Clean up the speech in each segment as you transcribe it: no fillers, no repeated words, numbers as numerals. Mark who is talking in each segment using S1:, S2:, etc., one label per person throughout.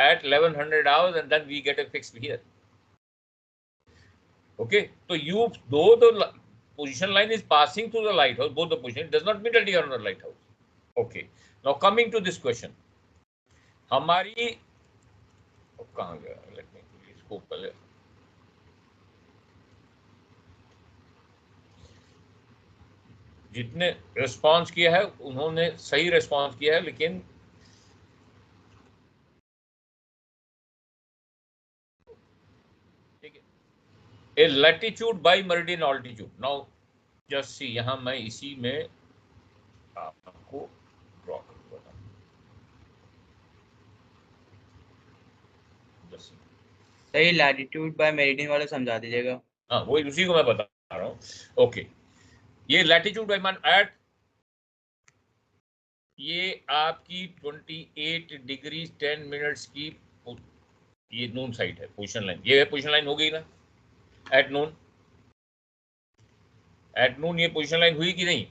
S1: at 1100 hours, and then we get a fix here. Okay, so though the position line is passing through the lighthouse, both the position, it does not mean that you are on the lighthouse. Okay, now coming to this question, हमारी कहाँ गया, let me इसको पहले, जितने response किया है उन्होंने सही रिस्पॉन्स किया है, लेकिन ठीक है, A latitude by meridian altitude. Now just see, यहां मैं इसी में आपको ड्रॉ करूंगा.
S2: सही, लैटिट्यूड बाय मेरिडियन वाला समझा दीजिएगा.
S1: हाँ, वही उसी को मैं बता रहा हूँ. ओके, ये लैटिट्यूड बाय मान एट, ये आपकी 28 डिग्री 10 मिनट्स की, ये नून साइड है पोजीशन लाइन, ये है पोजीशन लाइन, हो गई ना एट नून. एट नून ये पोजीशन लाइन हुई कि नहीं?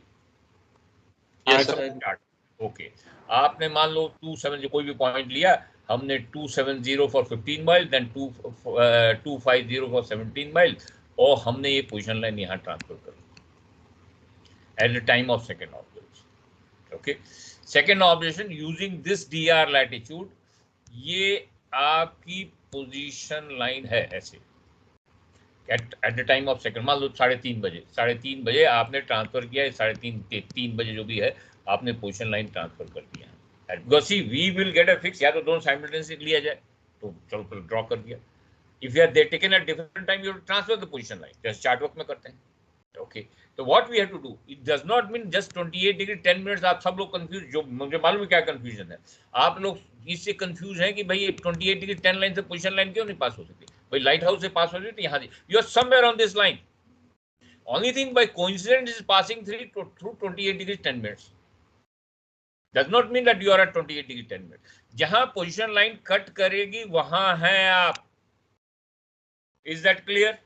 S1: ओके, आपने मान लो 27 कोई भी पॉइंट लिया, हमने 270 for 15 mile, then 250 for 17 mile, और हमने ये पोजीशन लाइन यहाँ ट्रांसफर कर दी at the time of second observation. Okay, second observation using this DR latitude, ये आपकी पोजीशन लाइन है ऐसे at the time of second. मान लो 3:30 बजे आपने ट्रांसफर किया है, 3:30 बजे जो भी है आपने पोजीशन लाइन ट्रांसफर कर दिया है. Because see we will get a fix, या तो दोनों साइमल्टेनियसली लिया जाए, तो चलो ड्रॉ कर दिया. If you are they taken at different time, you transfer the position line, जैसे चार्ट वर्क में करते हैं. ओके, तो what we have to do, it does not mean just 28 degree 10 minutes. आप सब लोग कंफ्यूज, जो मुझे मालूम है क्या कंफ्यूजन है, आप लोग इससे कंफ्यूज हैं कि भाई 28 डिग्री 10 लाइन से पोजीशन लाइन क्यों नहीं पास हो सकती. भाई लाइट हाउस से पास हो रही है तो यहाँ you are somewhere on this line. Only thing by coincidence is passing through 28 degree 10 minutes. Does not mean that you are at 28 degree 10 minute. जहां पोजीशन लाइन कट करेगी वहां है आप. Is that clear?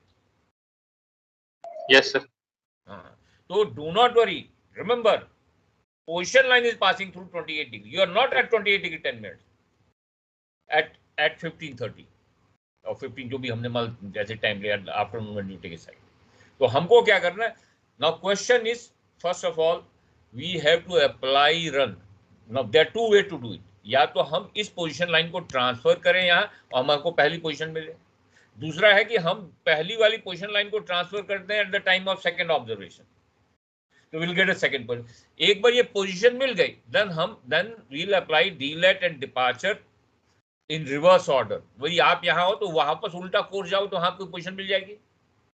S3: Yes sir.
S1: So do not worry. Remember, position line is passing through 28 degree. You are not at 28 degree 10 minutes. At 15:30 और 15 जो भी हमने mal जैसे टाइम लिया आफ्टरनून ड्यूटी के साइड. तो हमको क्या करना है? Now question is, first of all, we have to apply run. Now there are two way to do it. या तो हम इस पोजीशन लाइन को ट्रांसफर करें यहाँ और हमको पहली पोजीशन मिले. दूसरा है कि हम पहली वाली पोजीशन लाइन को ट्रांसफर करते हैं at the time of second observation, तो will get a second position. एक बार ये पोजीशन मिल गई, then we'll apply D lat and departure in reverse order. वही आप यहाँ हो तो वापस उल्टा कोर्स जाओ तो आपको पोजीशन मिल जाएगी.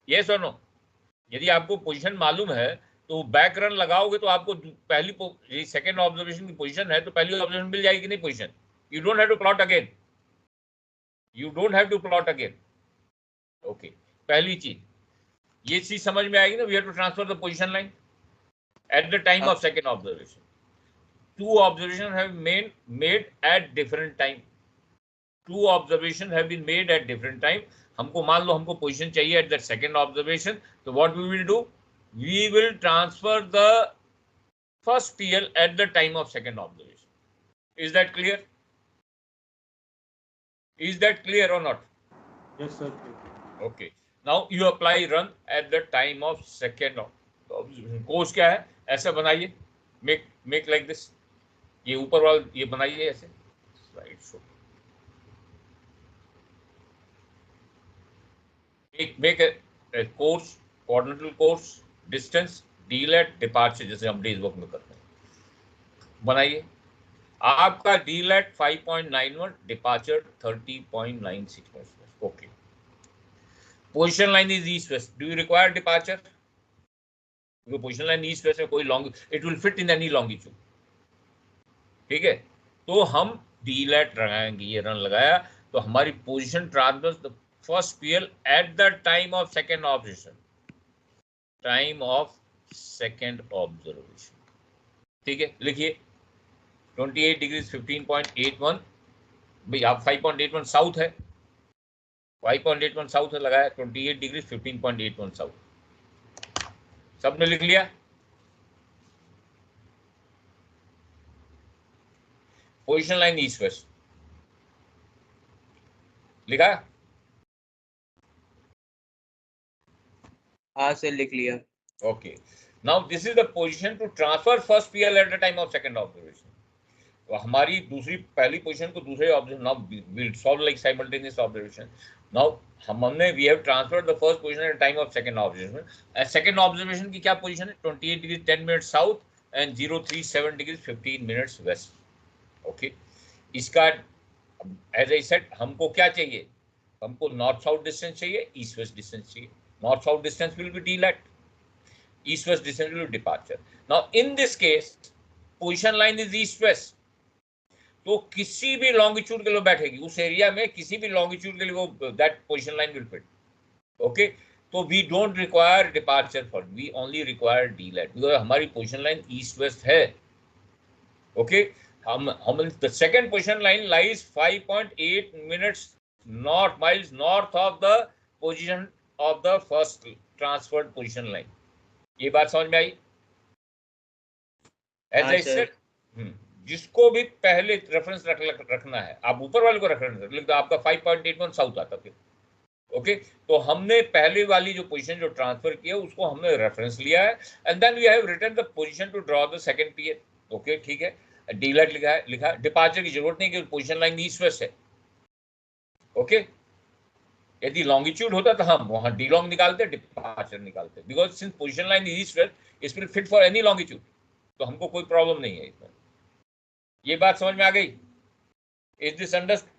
S1: यस और नो? यदि आपको पोजीशन मालूम है तो बैक रन लगाओगे तो आपको पहली सेकेंड ऑब्जर्वेशन की पोजीशन है तो पहली ऑब्जर्वेशन मिल जाएगी नहीं position. You don't have to plot again. You don't have to plot again. Okay, पहली चीज ये चीज समझ में आएगी ना. We have to transfer the position line at the time of second observation. Two observations have been made at different time. Two observations have been made at different time. हमको मान लो हमको पोजीशन चाहिए at the second observation, तो what we will do? We will transfer the first PL at the time of second observation. Is that clear? Is that clear or not?
S4: Yes sir.
S1: Okay. Now you apply run at the time of second observation. Course क्या है? ऐसा बनाइए, make like this. ये ऊपर वाला ये बनाइए ऐसे. Slide show make a course, coordinate course, distance, D lat, departure, जैसे हम डेज वर्क में करते हैं. बनाइए. आपका D lat 5.91, departure 30.96. Okay. Position line is east west. Do you require departure? Position line east west में कोई long, it will fit in any longitude. ठीक है, तो हम डीलेट लगाएंगे. ये रन लगाया तो हमारी position transverse the first PL at the time of second observation. Time of second observation. ठीक है, लिखिए 28 डिग्री 15.81. भाई आप 5.81 साउथ है, 5.81 साउथ है लगाया. 28 डिग्री 15.81 साउथ. सबने लिख लिया? Position line east waste. लिखा?
S2: हाँ सर लिख लिया।
S1: Okay. Now this is the position to transfer first PL at the time of second observation. तो हमारी दूसरी पहली पोजीशन को दूसरे observation, now we'll solve like simultaneous observation. Now हमने we have transferred the first position at the time of second observation. Second observation की क्या position है? 28 degrees 10 minutes south and 037 degrees 15 minutes west. Okay. इसका as I said हमको क्या चाहिए? हमको north south distance चाहिए, ईस्ट वेस्ट डिस्टेंस चाहिए. North south distance will be D lat, east west distance will be departure. Now in this case position line is east west, तो किसी भी लॉन्गिट्यूड के लिए बैठेगी उस एरिया में, किसी भी लॉन्गिट्यूड के लिए वो that position line will fit. Okay, तो we don't require departure for, we only require D lat because हमारी पोजीशन लाइन ईस्ट वेस्ट है. ओके, हम the second position line lies 5.8 minutes north miles north of the position of the first transferred position line. ये बात समझ में आई? As I said, जिसको भी पहले रेफरेंस रखना है, आप ऊपर वाले को रेफरेंस लिख दो, आपका 5.81 साउथ आता फिर. ओके, तो हमने पहले वाली जो पोजीशन जो ट्रांसफर किया उसको हमने रेफरेंस लिया है, and then we have written the position to draw the second PL. Okay, ठीक है. डीलैट लिखा है. डिपार्चर की जरूरत नहीं कि पोजीशन लाइन ईस्ट वेस्ट है. ओके, यदि लॉन्गिट्यूड होता तो हम वहां डी लॉन्ग निकालते, डिपार्चर निकालते, because since position line is east waste it will fit for any longitude, तो हमको कोई प्रॉब्लम नहीं है इसमें. ये बात समझ में आ गई? Is this understood?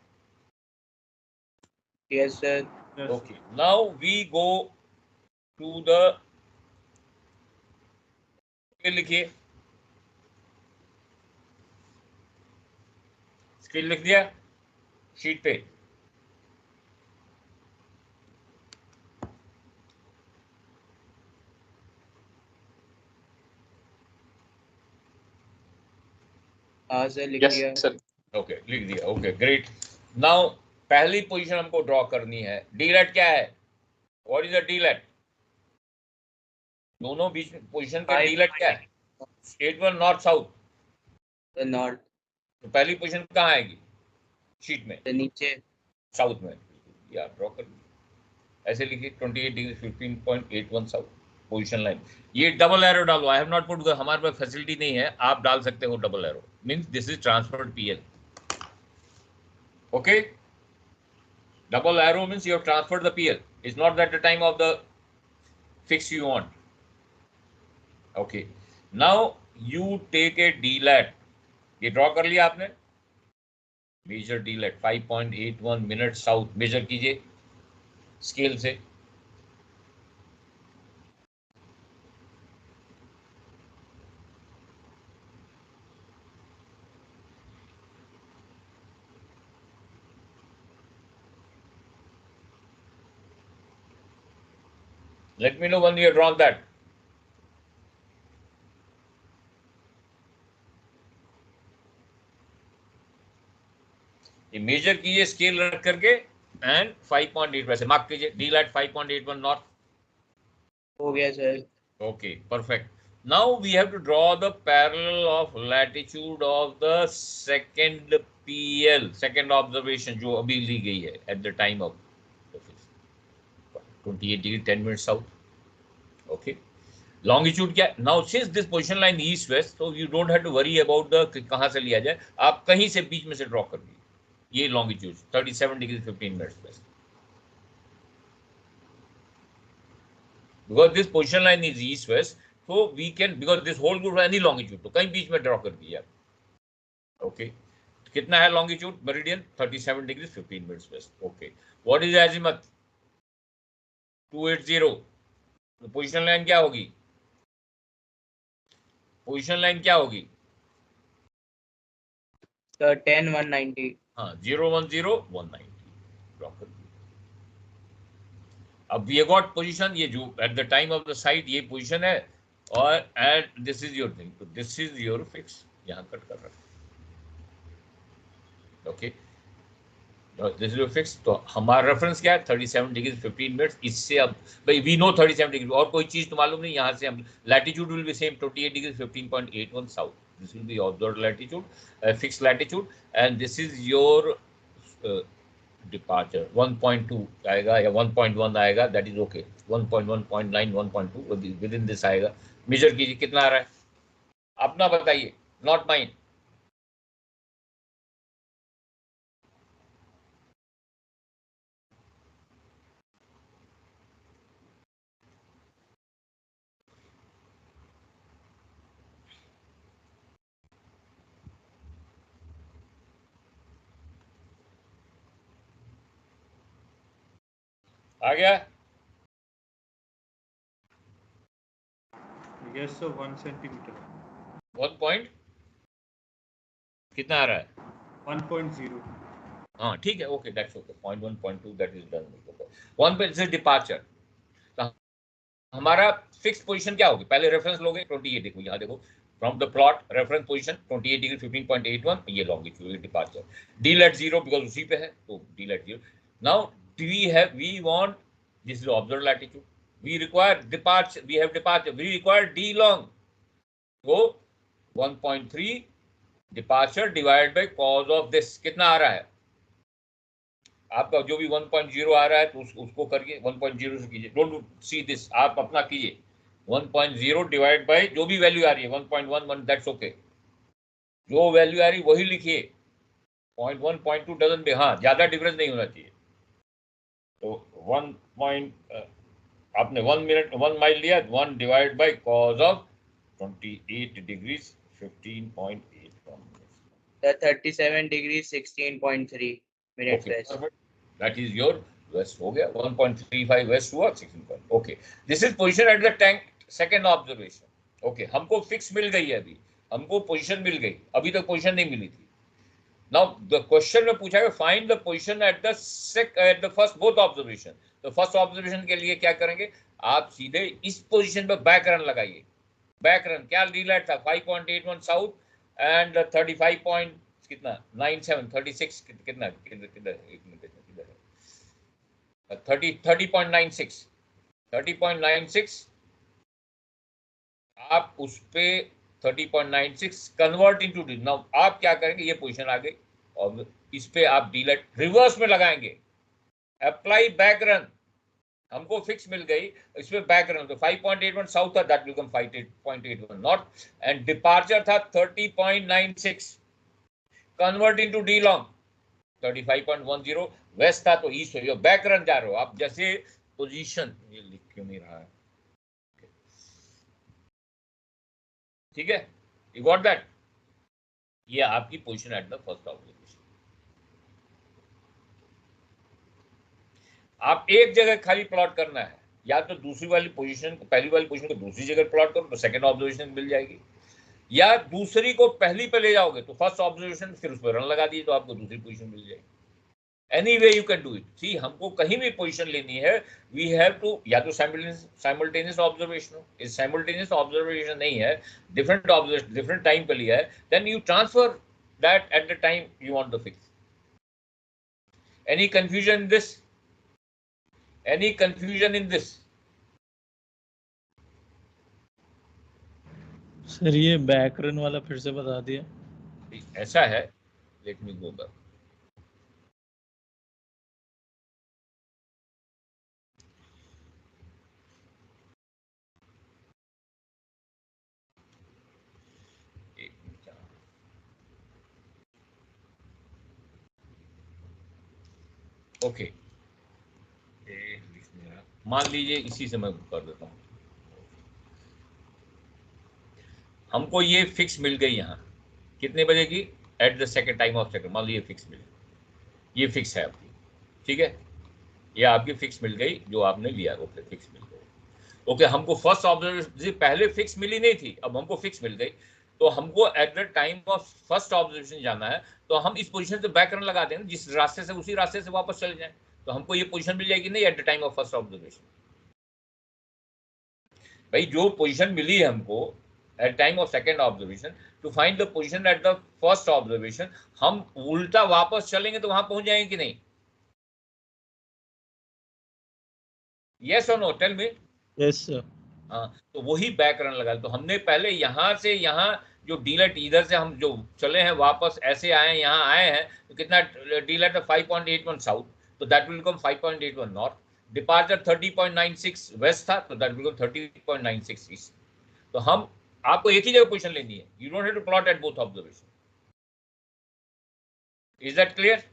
S2: Yes sir.
S1: Okay, now we go to the, लिखिए, स्केल लिख दिया शीट पे.
S2: हाँ सर लिख दिया.
S1: ओके, लिख दिया. Okay, great. नाउ पहली पोजीशन हमको ड्रॉ करनी है. डीलैट क्या है? What is the D lat? दोनों बीच में पोजीशन का डीलैट क्या है? State one north south.
S2: North.
S1: तो पहली पोजीशन कहाँ आएगी शीट में?
S2: नीचे
S1: साउथ में. या ड्रॉ कर ऐसे लिखिए 28 डिग्री 15.81 साउथ पोजीशन लाइन. ये डबल एरो डालो. आई हैव नॉट पुट, हमारे पास फैसिलिटी नहीं है, आप डाल सकते हो double arrow. Means this is transferred PL. Okay, double arrow means you have transferred the PL. It's not that the time of the fix you want. Okay, now you take a DLAT. ये draw कर लिया आपने. Measure DLAT 5.81 minute south measure कीजिए scale से. Let me know when you have drawn that. ये measure कीजिए scale रख करके एंड 5.8 वैसे मार्क कीजिए. D lat 5.81 north.
S2: हो गया sir.
S1: Okay, perfect. Now we have to draw the parallel of latitude of the second PL, second observation जो अभी ली गई है at the time of 28 degree 10 minute south. Okay, longitude क्या? Now since this position line east west, so you don't have to worry about the कहां से लिया जाए, आप कहीं से बीच में से ड्रॉ कर दीजिए. ये longitude 37 degree 15 minutes west. Because this position line is east west, so we can, because this whole group any longitude, तो कहीं बीच में ड्रॉ कर दिया. ओके, कितना है longitude meridian? 37 degree 15 minutes west. Okay, what is azimuth? 280. तो position line क्या होगी? पोजीशन लाइन क्या होगी?
S2: सर 10 190.
S1: हाँ, 010 190 ड्रॉ कर दिया. अब ये गॉट पोजीशन, ये जो eight the time of the site ये पोजीशन है, और at this is your thing, तो दिस इज योर फिक्स. यहां कट कर रहा है. Okay, this is your fix. तो हमारा रेफरेंस क्या है? 37 डिग्री 15 मिनट्स. इससे अब भाई वी नो 37 डिग्री, और कोई चीज तो मालूम नहीं. यहां से हम latitude will be same 28 degree 15.81 south. This will be observed latitude, fix latitude, and this is your departure 1.2 आएगा या 1.1 आएगा, that is okay. 1.1, 0.9, 1.2 with in this आएगा। मेजर कीजिए कितना आ रहा है, अपना बताइए, नॉट माइन। आ गया?
S3: Yes sir, 1 centimeter.
S1: 1 पॉइंट कितना आ रहा है?
S3: 1.0.
S1: हाँ ठीक है, okay, that's okay. 0.1, 0.2 that is done. 1 पे से डिपार्चर, तो हमारा फिक्स पोजीशन क्या होगी? पहले रेफरेंस लोगे 28, देखो यहाँ देखो, from the plot reference position 28 degree 15.81, ये longitude departure. D lat 0 because उसी पे है, तो D lat 0। Now we want, this is observe latitude, we require departure, we have departure, we require D long, तो 1.3 departure divide by cos of this कितना आ रहा है? आपका जो भी 1.0 आ रहा है तो उसको करिए 1.0 से कीजिए, डोंट सी दिस, आप अपना कीजिए 1.0 डिवाइड बाय जो भी वैल्यू आ रही है 1.11, दैट्स ओके, जो वैल्यू आ रही वही लिखिए। 0.1 0.2 डजंट बी, हाँ ज्यादा डिफरेंस नहीं होना चाहिए। तो 1 पॉइंट, आपने 1 मिनट 1 माइल लिया, 1 divide by cos of 28 degrees 15.81
S2: The 37 degrees 16.3 minutes
S1: Okay,
S2: west.
S1: perfect. That is your west हो गया, 1.35 west हुआ 16 point. Okay, this is position at the tank, second observation. Okay, हमको fix मिल गई है, अभी हमको position मिल गई, अभी तक position नहीं मिली थी। Now the question में पूछा है find the position at the first both observation. तो first observation के लिए क्या करेंगे, आप सीधे इस position पे back run लगाइए। back run क्या रीलाइट था 5.81 साउथ एंड 35 पॉइंट कितना 97 36 कितना किधर एक मिनट किधर है 30.96 30.96 आप उस पे 30.96 कन्वर्ट इनटू डी। नाउ आप क्या करेंगे, ये पोजीशन आ गई और इस पे आप डीलेट रिवर्स में लगाएंगे, अप्लाई बैक रन, हमको फिक्स मिल गई, इसमें बैक रन तो 5.81 साउथ था, that become 5.81 north, and departure था 30.96 convert into D long 35.10 west था, तो ईस्ट हो, बैक रन जा रहे हो आप। जैसे पोजीशन, ये लिख क्यों नहीं रहा है, ठीक है, यू गॉट दैट, ये आपकी position at the first observation. आप एक जगह खाली प्लॉट करना है, या तो दूसरी वाली पोजीशन को, पहली वाली पोजीशन को दूसरी जगह प्लॉट करो तो सेकंड ऑब्जर्वेशन मिल जाएगी, या दूसरी को पहली पे ले जाओगे तो फर्स्ट ऑब्जर्वेशन, फिर उस पर रन लगा दिए तो आपको दूसरी पोजीशन मिल जाएगी। Any way you can do it. See हमको कहीं भी पोजीशन लेनी है, वी हैव टू, या तो साइमल्टेनियस ऑब्जर्वेशन हो, इस साइमल्टेनियस ऑब्जर्वेशन नहीं है, डिफरेंट ऑब्जर्वेशन डिफरेंट टाइम पे लिया है, then you transfer that at the time you want the fix. Any confusion in this? Any confusion in this?
S4: Sir ये बैक रन वाला फिर से बता दिया।
S1: ऐसा है, let me go back. Okay, मान लीजिए इसी से मैं कर देता हूं, हमको ये फिक्स मिल गई यहाँ कितने बजे की, at the second time of second, मान लीजिए फिक्स मिल गई, ये फिक्स है आपकी, ठीक है, ये आपकी फिक्स मिल गई जो आपने लिया, ओके फिक्स मिल गई। ओके, हमको फर्स्ट ऑब्जर्वेशन पहले फिक्स मिली नहीं थी, अब हमको फिक्स मिल गई, तो हमको eight the time of first observation जाना है, तो हम इस पोजीशन से बैक रन लगा दें, जिस रास्ते से उसी रास्ते से वापस चले जाएं, तो हमको ये पोजीशन मिल जाएगी नहीं at the time of first observation. भाई जो पोजीशन मिली है हमको at time of second observation, to find the position at the first observation, हम उल्टा वापस चलेंगे तो वहां पहुंच जाएंगे कि नहीं? यस और no, tell me.
S4: Yes sir.
S1: हाँ, तो वही बैक रन लगा, तो हमने पहले यहां से यहां जो डीलेट, इधर से हम जो चले हैं वापस ऐसे आए हैं, यहाँ आए हैं, तो कितना डीलेट है 5.81 साउथ, तो that will become 5.81 north. Departure 30.96 west था, तो दैट विल बिकम 30.96 ईस्ट. तो हम आपको एक ही जगह पोजीशन लेनी है. You don't have to plot at both observation. Is that clear?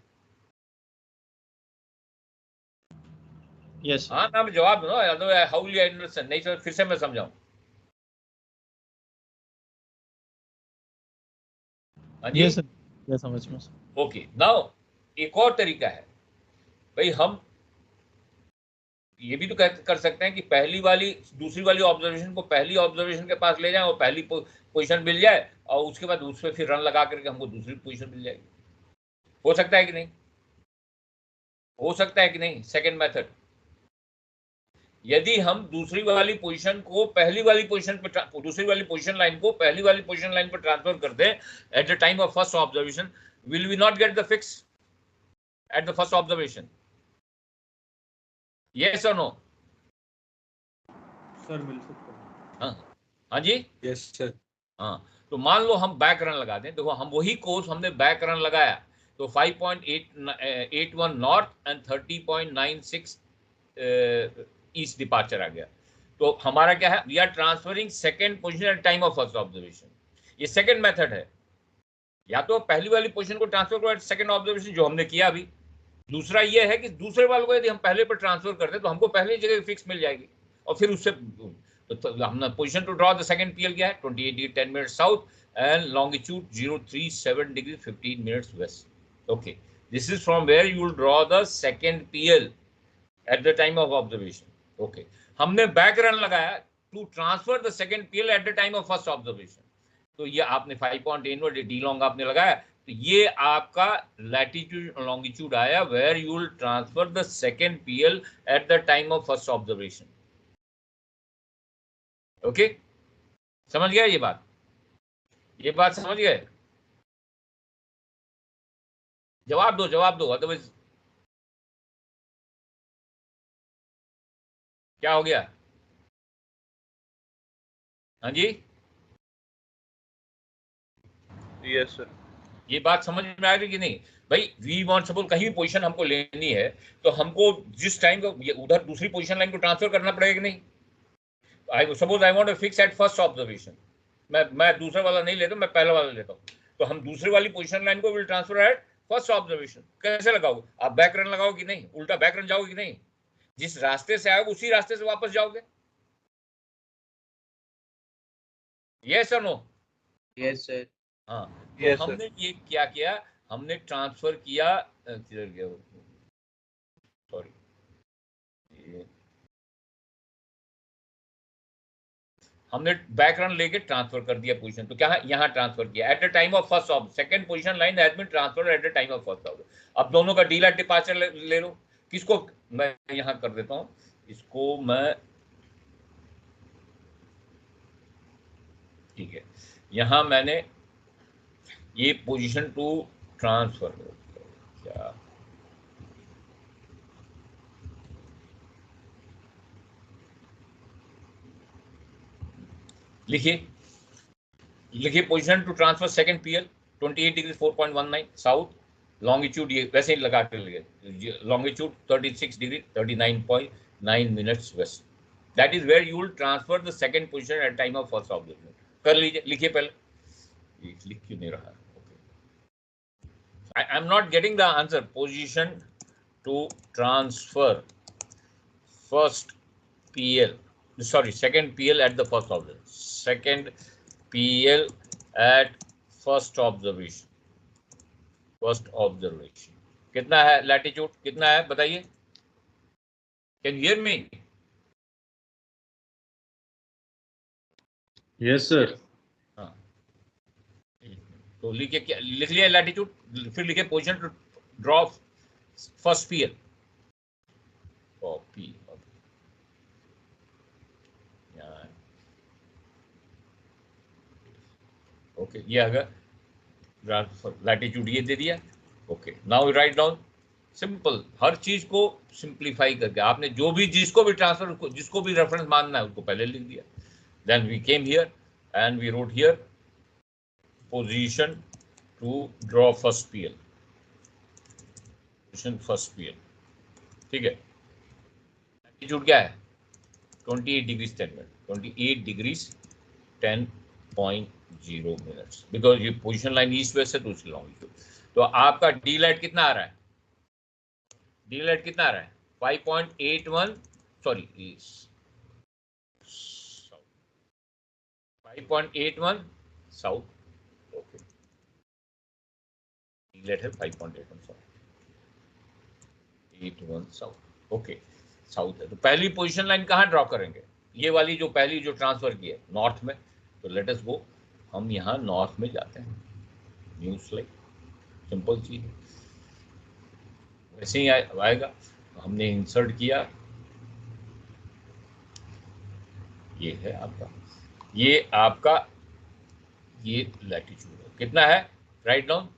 S4: Yes
S1: हाँ ना, मैं जवाब दो ना, हाउ विल यू अंडरस्टैंड? नहीं तो फिर से मैं समझाऊं. हाँ जी,
S4: यस सर, मैं समझ में.
S1: ओके. नाउ एक और तरीका है भाई, हम ये भी तो कर सकते हैं कि पहली वाली दूसरी वाली ऑब्जर्वेशन को पहली ऑब्जर्वेशन के पास ले जाएं और पहली पोजीशन मिल जाए, और उसके बाद उसमें फिर रन लगा करके हमको दूसरी पोजीशन मिल जाएगी. हो सकता है कि नहीं? हो सकता है कि नहीं? सेकंड मेथड, यदि हम दूसरी वाली पोजीशन को पहली वाली पोजीशन पर, दूसरी वाली पोजीशन लाइन को पहली वाली पोजीशन लाइन पर ट्रांसफर कर दें at the time of first observation, will we not get the fix at the first observation? Yes और नो?
S3: सर मिल सकता है.
S1: हाँ, हाँ जी,
S5: यस सर.
S1: हाँ. तो मान लो हम बैक रन लगा दें. देखो हम वही कोर्स हमने बैक रन लगाया, तो 5.81 नॉर्थ एंड 30.96 ईस्ट डिपार्चर आ गया. तो हमारा क्या है, we are transferring second position at time of first observation. ये सेकंड मेथड है. या तो पहली वाली पोजीशन को ट्रांसफर करो एट सेकंड ऑब्जर्वेशन, जो हमने किया अभी. दूसरा ये है कि दूसरे वाले को यदि हम पहले पर ट्रांसफर कर दें तो हमको पहले जगह फिक्स मिल जाएगी, और फिर उससे तो हमने position to draw the second PL क्या है, 28 degree 10 minute south and longitude 037 degree 15 minutes west. Okay, this is from where you will draw the second PL at the time of observation. Okay, हमने back run लगाया to transfer the second PL at the time of first observation. तो ये आपने 5.81 D long आपने लगाया, तो ये आपका लैटिट्यूड लॉन्गिट्यूड आया where you will transfer the second PL at the time of first observation. Okay, समझ गया ये बात? ये बात समझ गए? जवाब दो, अदरवाइज क्या हो गया? हाँ जी,
S5: यस सर.
S1: ये बात समझ में आ रही कि नहीं भाई? वी वांट, सपोज कहीं भी पोजीशन हमको लेनी है, तो हमको जिस टाइम को उधर दूसरी पोजीशन लाइन को ट्रांसफर करना पड़ेगा कि नहीं? I suppose I want to fix at first observation. मैं दूसरा वाला नहीं लेता, मैं पहला वाला लेता हूँ. तो हम दूसरी वाली पोजीशन लाइन को will transfer eight first observation. कैसे लगाओगे आप? बैक रन लगाओगे कि नहीं? उल्टा बैक रन जाओगे कि नहीं? जिस रास्ते से आओगे उसी रास्ते से वापस जाओगे. यस और नो?
S2: Yes sir.
S1: हाँ. तो
S5: Yes, sir.
S1: हमने ये क्या किया, हमने ट्रांसफर किया, किधर गया, सॉरी, हमने बैक रन लेके ट्रांसफर कर दिया पोजीशन. तो क्या है, यहाँ ट्रांसफर किया at the time of first of second position line has been transfer at the time of first of. अब दोनों का डीलर डिपार्चर ले लो. किसको मैं यहाँ कर देता हूँ, इसको मैं, ठीक है, यहाँ मैंने ये पोजीशन टू ट्रांसफर क्या, लिखिए position to transfer second PL 28 degree 4.19 south, longitude ये वैसे ही लगा के लिए, longitude 36 degree 39.9 minutes west. That is where you will transfer the second position at time of first observation. कर लीजिए, लिखिए पहले. ये लिख क्यों नहीं रहा? I am not getting the answer. Position to transfer first PL, sorry, second PL at the first observation. Second PL at first observation. First observation. कितना है latitude? कितना है बताइए? Can you hear me?
S5: Yes sir.
S1: हाँ. तो लिखिए, क्या लिख लिया लैटिट्यूड, फिर लिखिए position to draw first PL. Copy, okay, ये अगर लैटिट्यूड ये दे दिया. Okay, now write down. Simple, हर चीज को सिंप्लीफाई करके आपने जो भी जिसको भी ट्रांसफर, जिसको भी रेफरेंस मानना है उसको पहले लिख दिया. Then we came here and we wrote here position to draw first PL. Position first PL. ठीक है, लैटिट्यूड क्या है 28 degrees 10 minute, 28 degrees 10.0 minutes, because ये पोजिशन लाइन ईस्ट वेस्ट है तो उसकी लॉन्गिट्यूड। तो आपका डी लाइट कितना आ रहा है, डी लाइट कितना आ रहा है 5.81, sorry 5.81 south, okay D light है 5.81 साउथ, 81 साउथ, ओके साउथ है। तो पहली पोजीशन लाइन कहाँ ड्रॉ करेंगे, ये वाली जो पहली जो ट्रांसफर की है नॉर्थ में, तो लेट अस गो, हम यहाँ नॉर्थ में जाते हैं, न्यू स्लाइड, सिंपल चीज है, वैसे ही आएगा। हमने इंसर्ट किया, ये है आपका, ये आपका ये लैटिट्यूड है, कितना है राइट डाउन,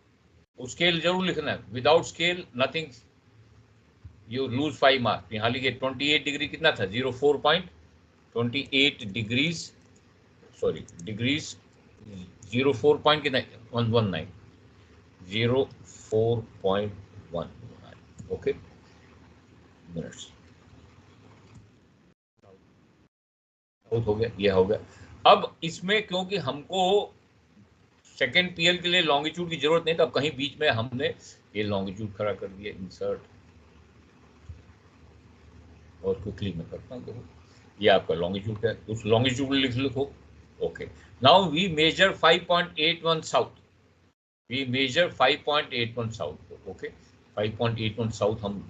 S1: स्केल जरूर लिखना है, without scale nothing, you lose 5 marks. यहाँ लिखिए 28 डिग्री कितना था 0.28 डिग्रीज, सॉरी डिग्रीज 04 पॉइंट कितना 119, 04.1, ओके मिनट्स, हो गया, ये हो गया। अब इसमें क्योंकि हमको सेकेंड पीएल के लिए लॉन्गिट्यूड की जरूरत नहीं, तो अब कहीं बीच में हमने ये लॉन्गिट्यूड खड़ा कर दिया, इंसर्ट, और क्विकली मैं करता हूँ, देखो ये आपका लॉन्गिट्यूड है, उस लॉन्गिट्यूड लिखो, okay. Now we measure 5.81 south, we measure 5.81 south, okay 5.81 south हम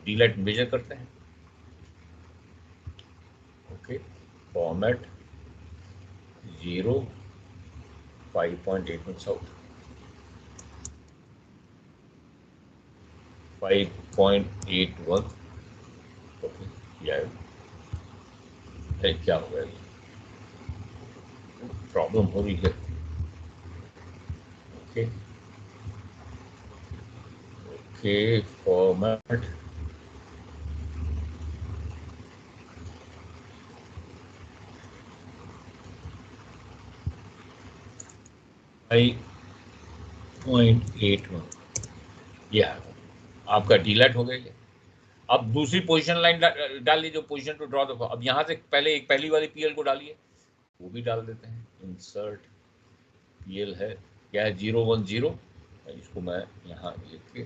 S1: डी लाइट मेजर करते हैं, ओके फॉर्मेट 0 5.81 साउथ, 5.81, ओके क्या हो गया, प्रॉब्लम हो रही है, ओके ओके फॉर्मेट 5.81, ये आपका डीलाइट हो गया ये। अब दूसरी पोजीशन लाइन डालिए, जो पोजीशन टू ड्रॉ द, अब यहाँ से पहले एक पहली वाली पीएल को डालिए, वो भी डाल देते हैं, इंसर्ट पीएल है क्या है 010, इसको मैं यहाँ लिख के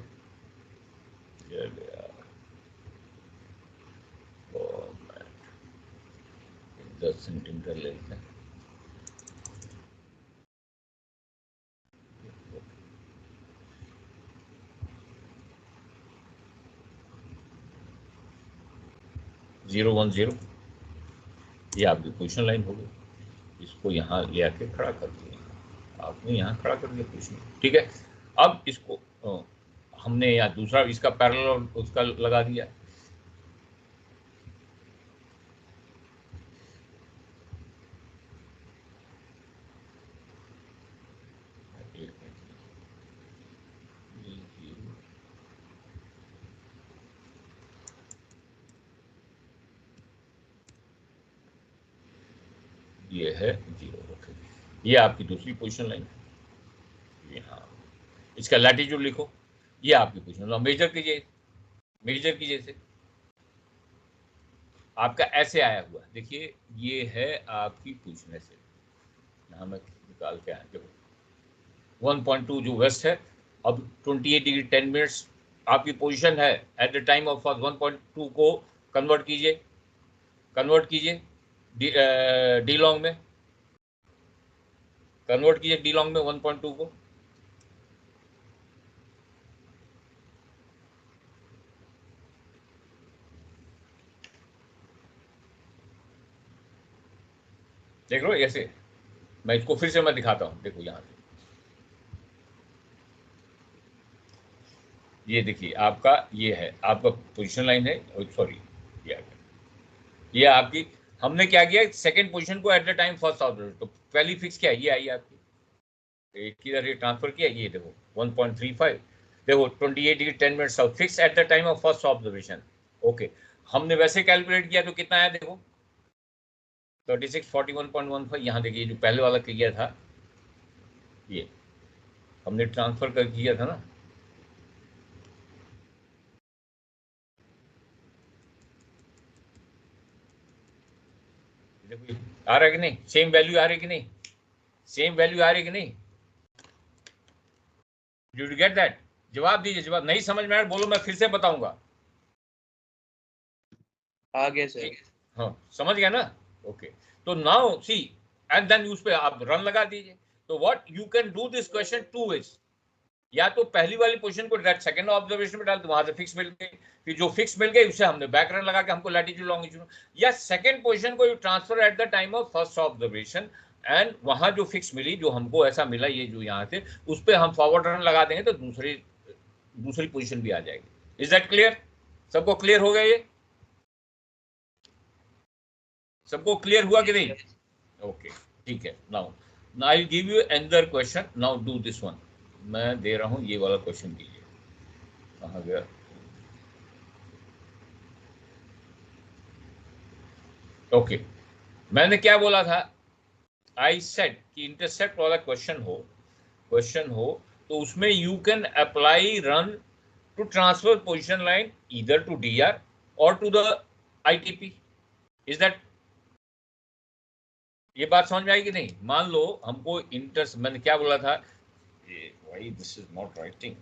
S1: 10 सेंटीमीटर ले लेते हैं, जीरो 10, ये आपकी पोजीशन लाइन हो गई, इसको यहाँ ले आके खड़ा कर दिया, आपने यहाँ खड़ा कर दिया पोजीशन, ठीक है। अब इसको हमने यहाँ दूसरा इसका पैरेलल उसका लगा दिया, ये है 0, ओके ये आपकी दूसरी पोजीशन लाइन है, यहाँ इसका लैटिट्यूड लिखो, ये आपकी पोजीशन, मेजर कीजिए, मेजर कीजिए इसे, आपका ऐसे आया हुआ, देखिए ये है आपकी पोजीशन ऐसे, यहाँ मैं निकाल के आया, देखो 1.2 जो वेस्ट है, अब 28 डिग्री 10 मिनट्स आपकी पोजीशन है एट द टाइम ऑफ 1.2 को कन्वर्ट कीजिए, कन्वर्ट कीजिए डी लॉन्ग में, कन्वर्ट कीजिए डी लॉन्ग में 1.2 को, देख लो ऐसे, मैं इसको फिर से मैं दिखाता हूँ, देखो यहाँ से ये देखिए आपका ये है, आपका पोजीशन लाइन है, सॉरी ये आपकी, हमने क्या किया सेकंड पोजीशन को eight the time first observation, तो पहली फिक्स क्या है ये आई आपकी, एक किधर ये ट्रांसफर किया, ये देखो 1.35, देखो 28 degree 10 minute south, fix at the time of first observation, okay हमने वैसे कैलकुलेट किया तो कितना आया देखो 3641.15, यहाँ देखिए जो पहले वाला किया था, ये हमने ट्रांसफर कर किया था ना, देखो आ रहा है कि नहीं, सेम वैल्यू आ रही है कि नहीं, सेम वैल्यू आ रही है कि नहीं, डिड यू गेट दैट? जवाब दीजिए, जवाब नहीं समझ में आया बोलो, मैं फिर से बताऊंगा।
S2: आगे सर।
S1: हाँ समझ गया ना, ओके। तो नाउ सी एंड देन उस पे आप रन लगा दीजिए। तो what you can do this question two ways, या तो पहली वाली पोजीशन को डायरेक्ट सेकंड ऑब्जर्वेशन में डाल दो, वहां से फिक्स मिल गई, फिर जो फिक्स मिल गई उससे हमने बैक रन लगा के हमको लैटिट्यूड लॉन्गिट्यूड, या सेकंड पोजीशन को you transfer at the time of first observation and वहां जो फिक्स मिली, जो हमको ऐसा मिला ये जो यहाँ से, उस पर हम फॉरवर्ड रन लगा देंगे तो दूसरी पोजीशन भी आ जाएगी। Is that clear? सबको क्लियर हो गया ये? सबको क्लियर हुआ कि नहीं? ओके ठीक है। Now I will give you another question, now do this one. मैं दे रहा हूं ये वाला क्वेश्चन दीजिए, कहाँ गया? ओके मैंने क्या बोला था, आई सेड कि इंटरसेप्ट वाला क्वेश्चन हो तो उसमें you can apply run to transfer position line either to DR or to the ITP. Is that, ये बात समझ में आई कि नहीं? मान लो हमको मैंने क्या बोला था, why this is not writing,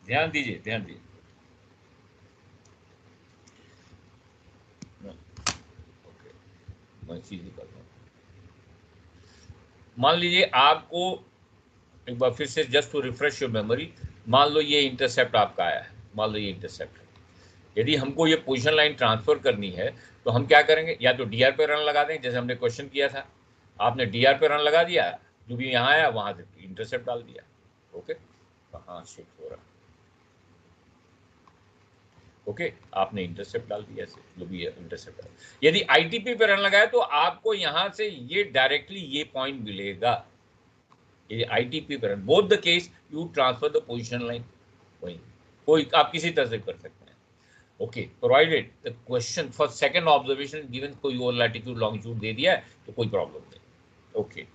S1: ध्यान दीजिए ध्यान दीजिए। ओके मैं चीज करता हूँ, मान लीजिए आपको एक बार फिर से just to refresh your memory, मान लो ये इंटरसेप्ट आपका आया है, मान लो ये इंटरसेप्ट है। यदि हमको ये पोजीशन लाइन ट्रांसफर करनी है तो हम क्या करेंगे, या तो डीआर पे रन लगा देंगे जैसे हमने क्वेश्चन किया था, आपने डीआर पे रन लगा दिया, जो भी यहाँ आया वहां से इंटरसेप्ट डाल दिया। ओके कहाँ शिफ्ट हो रहा है, ओके आपने इंटरसेप्ट डाल दिया, जो भी इंटरसेप्ट डाल। यदि आईटीपी पे रन लगाया तो आपको यहाँ से ये डायरेक्टली ये पॉइंट मिलेगा, ये आईटीपी पे run, both the case you transfer the position line, कोई आप किसी तरह से कर सकते हैं। Okay provided the question for second observation given कोई और लैटिट्यूड लॉन्गिट्यूड दे दिया है तो कोई प्रॉब्लम नहीं। Okay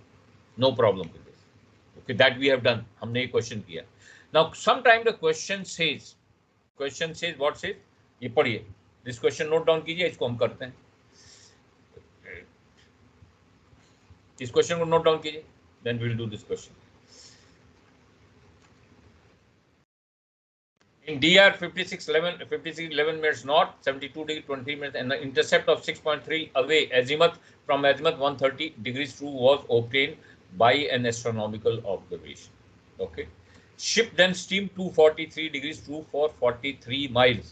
S1: no problem with this. Okay that we have done, हमने ये क्वेश्चन किया। Now some time the question says what says, ये पढ़िए, दिस क्वेश्चन नोट डाउन कीजिए, इसको हम करते हैं, इस क्वेश्चन को नोट डाउन कीजिए, then we will do this question. In DR 5611 minutes north, 72 degree 20 minutes, and the intercept of 6.3 away azimuth from azimuth 130 degrees true was obtained by an astronomical observation. Okay. Ship then steamed 243 degrees true for 43 miles.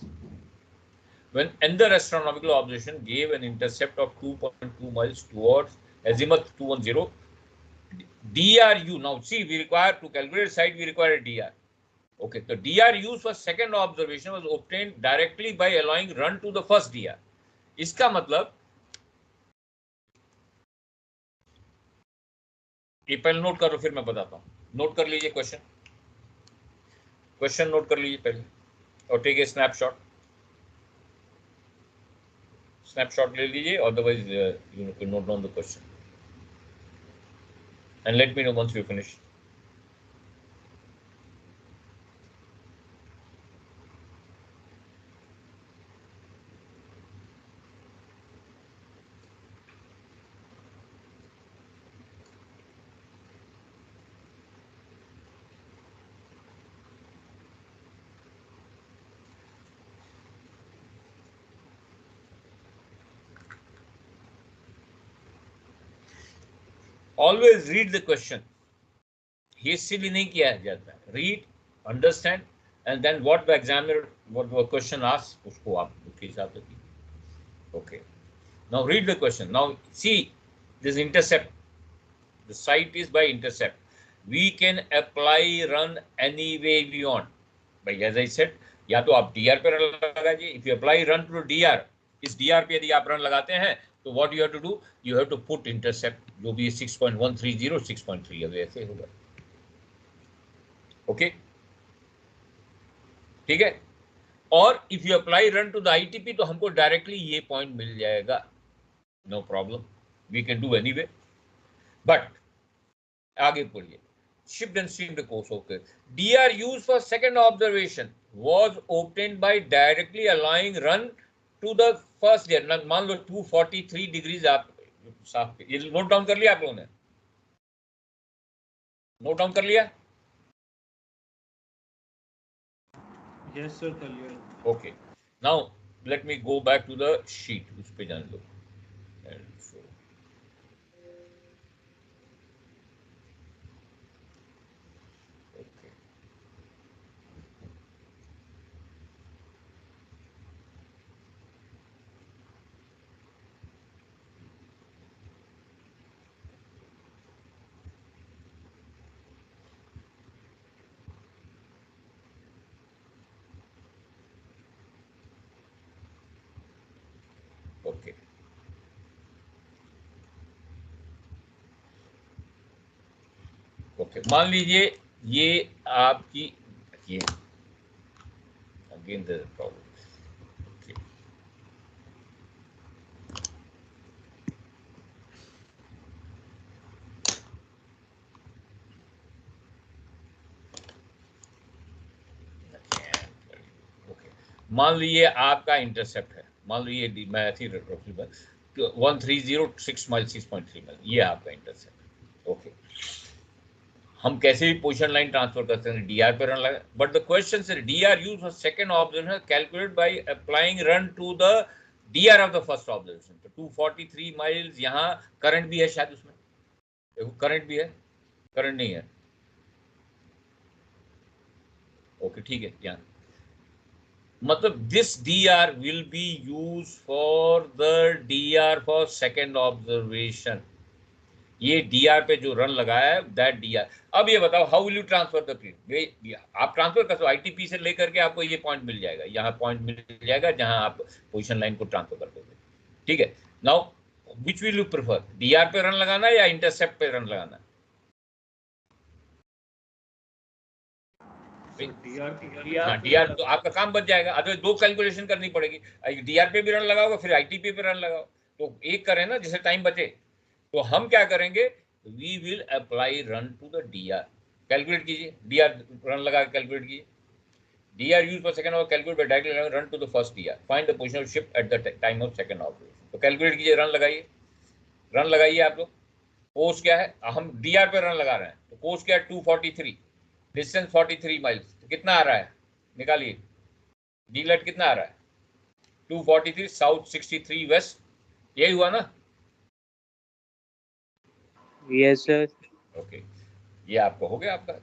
S1: When another astronomical observation gave an intercept of 2.2 miles towards azimuth 210, DRU, now see we require to calculate side, we require a DR. Okay, the DR used for second observation was obtained directly by allowing run to the first DR. इसका मतलब ये पहले note करो फिर मैं बताता हूँ। Note कर लीजिए क्वेश्चन नोट कर लीजिए पहले और टेक ए स्नैपशॉट ले लीजिए, otherwise you can note down the question and let me know once you finish. Always read the question. Hastily नहीं किया जाता है. Read, understand, and then what the examiner, what the question asks, उसको आप उसके हिसाब से कीजिए. Okay. Now read the question. Now see this intercept. The site is by intercept. We can apply run any way we want. But as I said, या तो आप DR पे रन लगाइए. If you apply run to DR, इस DR पे यदि आप run लगाते हैं तो what you have to do? You have to put intercept जो भी 6.130 6.3 अब ऐसे होगा. ओके ठीक है. और if you apply run to the ITP तो हमको डायरेक्टली ये पॉइंट मिल जाएगा. No problem, we can do anyway. But आगे पढ़िए. Shipped and steamed the course. Okay. DR used for second observation was obtained by directly allowing run to the first layer. मान लो 243 degrees आप साफ, ये note down कर लिया आप लोगों ने? नोट डाउन कर लिया?
S3: Yes sir, कर लिया.
S1: Okay. Now let me go back to the sheet. उस पे जान लो. And so, okay. Okay. Okay, मान लीजिए ये आपकी, ये अगेन द प्रॉब्लम. ओके, मान लीजिए आपका इंटरसेप्ट है, मान लीजिए मैं थी 1306 माइल 6.3 माइल, ये आपका इंटरसेप्ट. ओके, हम कैसे भी पोजीशन लाइन ट्रांसफर कर सकते हैं, डीआर पे रन लगा. But the question is DR used for second observation calculate by applying run to the DR of the first observation. तो 243 माइल्स, यहाँ करंट भी है शायद उसमें, देखो करंट भी है, करंट नहीं है. ओके ठीक है, यहाँ मतलब this DR will be use for the DR for second observation. ये डीआर पे जो रन लगाया है दैट डीआर. अब ये बताओ how will you transfer the field? आप ट्रांसफर कर सकते हो आईटीपी से लेकर के, आपको ये पॉइंट मिल जाएगा, यहाँ पॉइंट मिल जाएगा जहां आप पोजीशन लाइन को ट्रांसफर कर दोगे. ठीक है, now which will you prefer, DR पे रन लगाना या इंटरसेप्ट पे रन लगाना? हाँ डीआर, तो आपका काम बच जाएगा. अदरवाइज दो कैलकुलेशन करनी पड़ेगी, डीआर पे भी रन लगाओगे फिर आईटीपी पे रन लगाओ, तो एक करें ना जिससे टाइम बचे. तो हम क्या करेंगे, we will apply run to the DR. Calculate कीजिए, डीआर रन लगा के कैलकुलेट कीजिए. DR use for second of calculate by directly run to the first DR, find the position of ship at the time of second operation. तो calculate कीजिए, run लगाइए, run लगाइए आप लोग. कोर्स क्या है, हम डीआर पे रन लगा रहे हैं, तो कोर्स क्या है 243, डिस्टेंस 43 माइल्स. तो कितना आ रहा है, निकालिए. डीलेट कितना आ रहा है, 243 साउथ 63 वेस्ट, यही हुआ ना?
S2: Yes sir.
S1: ओके, ये आपका हो गया. आपका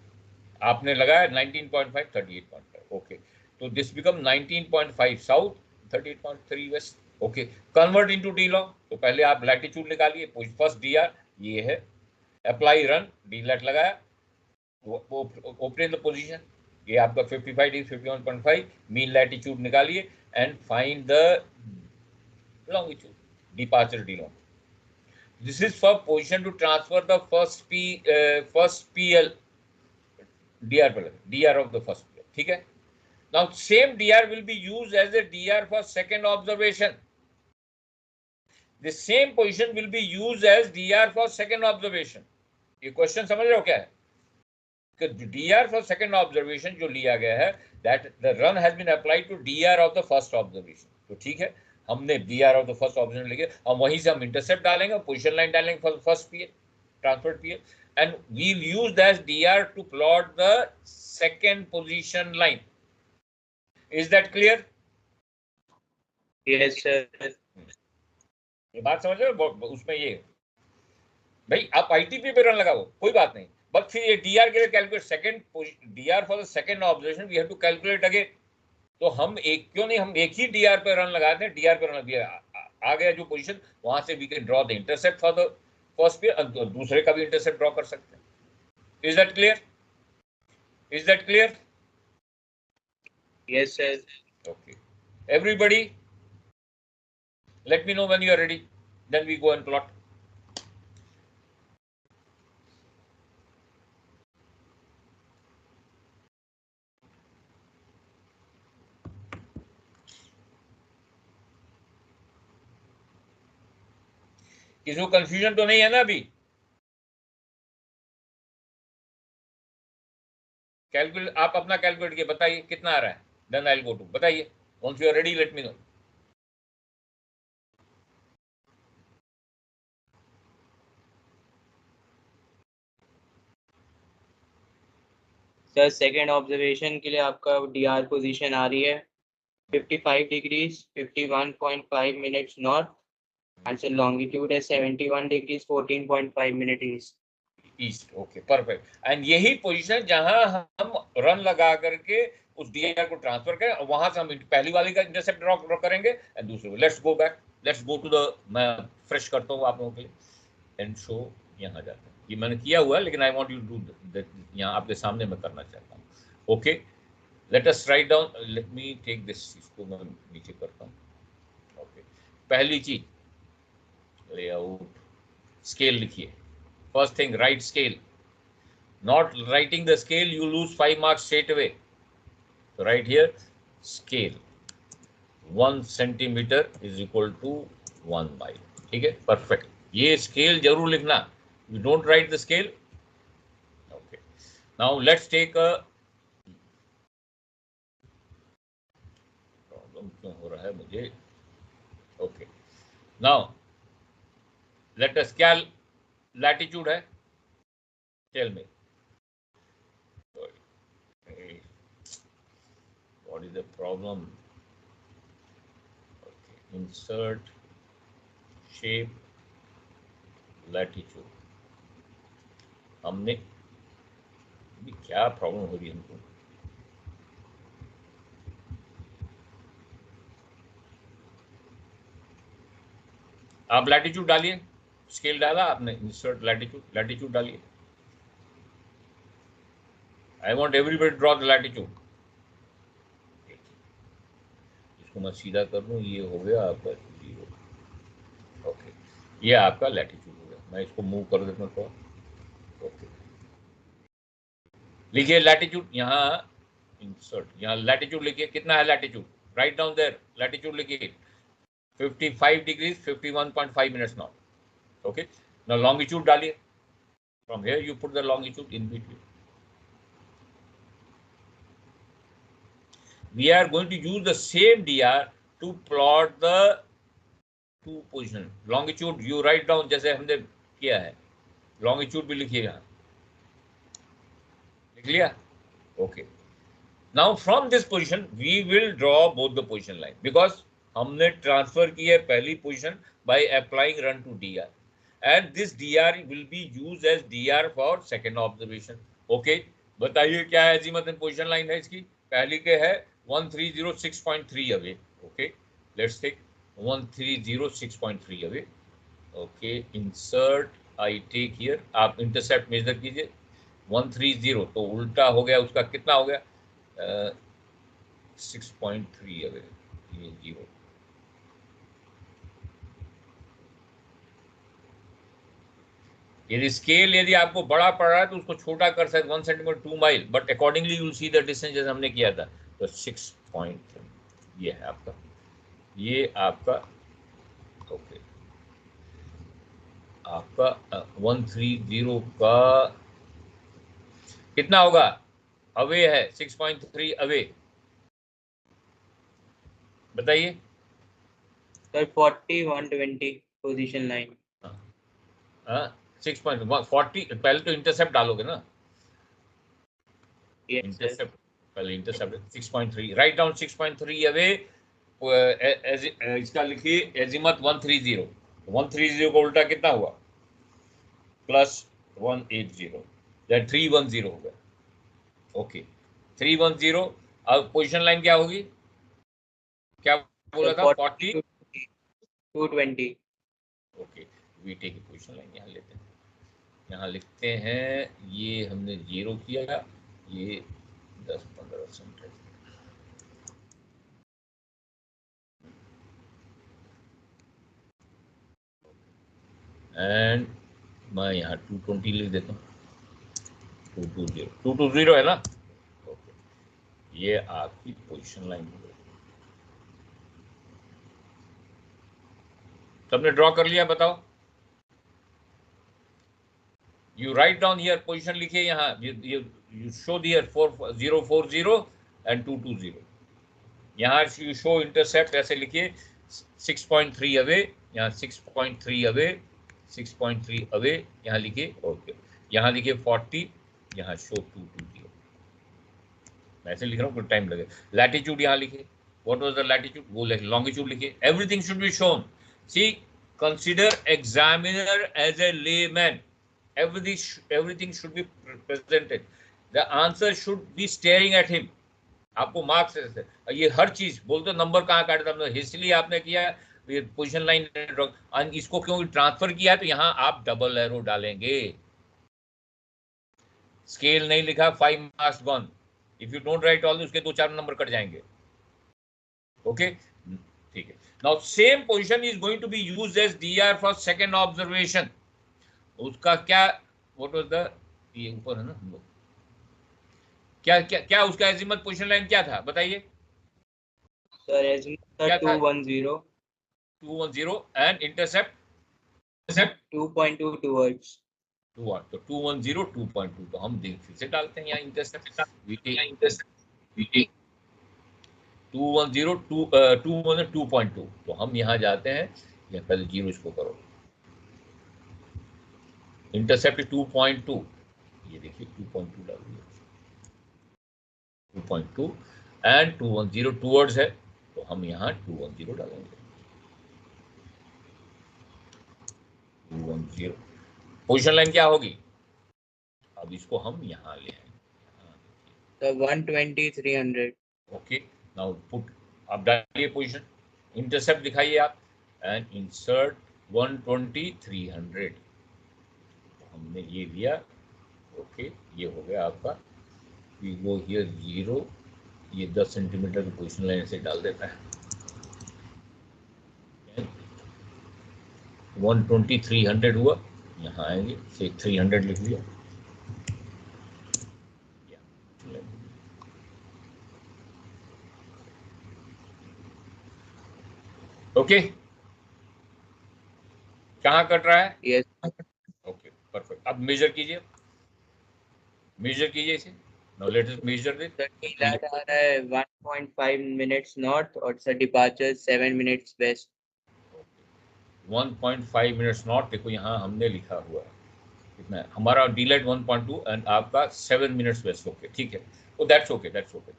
S1: आपने लगाया 19.5 38.5. ओके, तो this become 19.5 south 38.3 west. Okay, convert into D long. तो पहले आप लैटिट्यूड निकालिए, फर्स्ट डीआर ये है, अप्लाई रन, डी लेट लगाया, ओपन द पोजीशन, ये आपका 55 डिग्री 51.5, मीन लैटिट्यूड निकालिए and find the longitude, departure d long. This is for position to transfer the first PL DR per DR of the first PL. ठीक है. Now same DR will be used as a DR for second observation. The same position will be used as DR for second observation. ये question समझ रहे हो क्या है? कि DR for second observation जो लिया गया है, that the run has been applied to DR of the first observation. तो ठीक है, हमने DR of the first option लेंगे और वहीं से हम इंटरसेप्ट डालेंगे, पोजीशन लाइन डालेंगे for first PL, transfer PL, and we will use that DR to plot the second position line. Is that clear?
S2: Yes sir.
S1: ये बात समझ रहे हो? उसमें ये भाई आप आईटीपी पे रन लगाओ कोई बात नहीं, बट फिर ये डीआर के लिए calculate, second DR for the second observation we have to calculate again. तो हम एक क्यों नहीं, हम एक ही डीआर पे रन लगाते हैं, डीआर पे रन आ गया जो पोजीशन, वहां से we can draw the intercept for the first पे, दूसरे का भी इंटरसेप्ट ड्रॉ कर सकते हैं. Is that clear? Is that clear?
S2: Yes sir.
S1: Okay, everybody let me know when you are ready, then we go and plot. किसी को confusion तो नहीं है ना अभी? कैलकुलेट, आप अपना कैलकुलेट किए, बताइए कितना आ रहा है. Then I will go to, बताइए, once you are ready let me know.
S2: Sir second observation के लिए आपका डीआर पोजीशन आ रही है 55 degrees 51.5 minutes north and sir longitude है 71 degrees 14.5 minute east.
S1: East, okay perfect. And यही पोजीशन जहां हम रन लगा करके उस डीआर को ट्रांसफर करें, और वहां से हम पहली वाली का इंटरसेप्ट ड्रॉ करेंगे एंड दूसरे को. Let's go back, let's go to the, मैं फ्रेश करता हूँ आप लोगों के लिए एंड शो. यहाँ जाते हैं, ये मैंने किया हुआ है लेकिन I want you to do that, यहाँ आपके सामने मैं करना चाहता हूँ. Okay, let us write down, let me take this, इसको मैं नीचे करता हूँ. ओके, पहली चीज लेआउट, स्केल लिखिए. First thing, write scale. Not writing the scale, you lose 5 marks straight away. So right here, scale 1 centimeter is equal to 1 mile. ठीक है, perfect. ये scale जरूर लिखना. You don't write the scale. Okay. Now let's take a problem. क्यों हो रहा है मुझे? Okay. Now let us, क्या latitude है? Tell me. What is the problem? Okay. Insert shape latitude. हमने क्या प्रॉब्लम हो रही है हमको? आप लैटिट्यूड डालिए, स्केल डाला आपने, इंसर्ट लैटिट्यूड, लैटिट्यूड डालिए. I want everybody draw the latitude. इसको मैं सीधा कर दूं, ये हो गया आपका 0. ओके, ये आपका लैटिट्यूड हो गया. मैं इसको मूव कर देता हूँ थोड़ा. ओके, लिखिए लैटिट्यूड, यहाँ इंसर्ट, यहाँ लैटिट्यूड लिखिए. कितना है latitude? Write down there, latitude लिखिए 55 degrees 51.5 minutes north. Okay, now longitude डालिए. From here you put the longitude in between. We are going to use the same DR to plot the two position. Longitude you write down जैसे हमने किया है. Longitude भी लिखिए यहाँ. लिख लिया? Okay. Now from this position we will draw both the position line because हमने transfer की है पहली position by applying run to DR, and this DR will be used as DR for second observation. Okay. बताइए क्या azimuth and position line है इसकी? पहली के है 1306.3 away. Okay, let's take 1306.3 away. Okay, insert, I take here. आप intercept measure कीजिए 130, तो उल्टा हो गया उसका, कितना हो गया? 6.3 away. ये 0. यदि स्केल यदि आपको बड़ा पड़ रहा है तो उसको छोटा कर सकते 1 centimetre 2 mile, but accordingly you see the distance जैसे हमने किया था. तो 6.3 ये है आपका, ये आपका. ओके, आपका 130 का कितना होगा? अवे है 6.3 अवे. बताइए
S2: सर 4120 पोजीशन लाइन.
S1: हाँ 6.40. पहले तो इंटरसेप्ट डालोगे ना. इंटरसेप्ट पहले, इंटरसेप्ट 6.3. Write down 6.3 away. इसका लिखिए एजिमथ 130. 130 का उल्टा कितना हुआ? प्लस 180. दैट 310 हो गया. ओके, 310. अब पोजीशन लाइन क्या होगी? क्या बोला था? 40
S2: 220.
S1: Okay, we take position line यहाँ लेते हैं. यहाँ लिखते हैं, ये हमने 0 किया, ये 10-15 सेंटीमीटर. एंड मैं यहाँ 220 लिख देता हूँ. 220 है ना. ओके, ये आपकी पोजीशन लाइन हो गई. सबने ड्रॉ कर लिया? बताओ. You write down here, position लिखिए यहाँ. You show here 4040 and 220. यहाँ यू शो इंटरसेप्ट ऐसे लिखिए 6.3 अवे, यहाँ 6.3 अवे, 6.3 अवे यहाँ लिखिए। ओके, यहाँ लिखिए 40, यहाँ शो 220। मैं ऐसे लिख रहा हूँ, कुछ टाइम लगे। लैटिट्यूड यहाँ लिखिए, व्हाट वाज द लैटिट्यूड, वो लॉन्गिट्यूड लिखिए। Everything should be shown. See, consider examiner as a layman, everything should be presented, the answer should be staring at him। आपको मार्क्स ये हर चीज बोलते नंबर कहाँ काटे था, हिस्ट्री आपने किया, ये पोजीशन लाइन इसको क्यों ट्रांसफर किया, तो यहाँ आप डबल एरो डालेंगे। स्केल नहीं लिखा, 5 marks gone. If you don't write all, उसके 2-4 नंबर कट जाएंगे। ओके, ठीक है। Now same position is going to be used as DR for second observation. उसका क्या, व्हाट वाज द, ये ऊपर है ना हम लोग, क्या क्या क्या उसका एजिमथ पोजीशन लाइन क्या था बताइए।
S2: सर एजिमथ था 210
S1: एंड इंटरसेप्ट
S2: 2.2 टुवर्ड्स
S1: 2, तो 210 2.2, तो हम फिर से डालते हैं यहाँ इंटरसेप्ट 210 2.2, तो हम यहाँ जाते हैं, या पहले 0 इसको करो, इंटरसेप्ट 2.2, ये देखिए 2.2 डाल दिया, 2.2 एंड 210 टूवर्ड्स है, तो हम यहाँ 210 डालेंगे। 210 पोजीशन लाइन क्या होगी, अब इसको हम यहाँ ले आएंगे,
S2: तो 120 300।
S1: ओके, नाउ पुट, अब डालिए पोजीशन, इंटरसेप्ट दिखाइए आप, एंड इंसर्ट 120 300, हमने ये लिया। ओके, ये हो गया आपका। वी गो हियर 0, ये 10 सेंटीमीटर की पोजीशन लाइन से डाल देता है। 120 300 हुआ, यहाँ आएंगे, से 300 लिख लिया। ओके, कहाँ कट रहा है,
S2: यस
S1: ओके परफेक्ट। अब मेजर कीजिए, मेजर कीजिए इसे। Now let us measure this.
S2: Sir D lat आ रहा है 1.5 मिनट्स नॉर्थ और sir departure 7 minutes west.
S1: 1.5 minutes north, देखो यहाँ हमने लिखा हुआ है कितना है हमारा डीलेट 1.2 एंड आपका 7 मिनट्स वेस्ट। ओके ठीक है, तो that's okay, that's okay.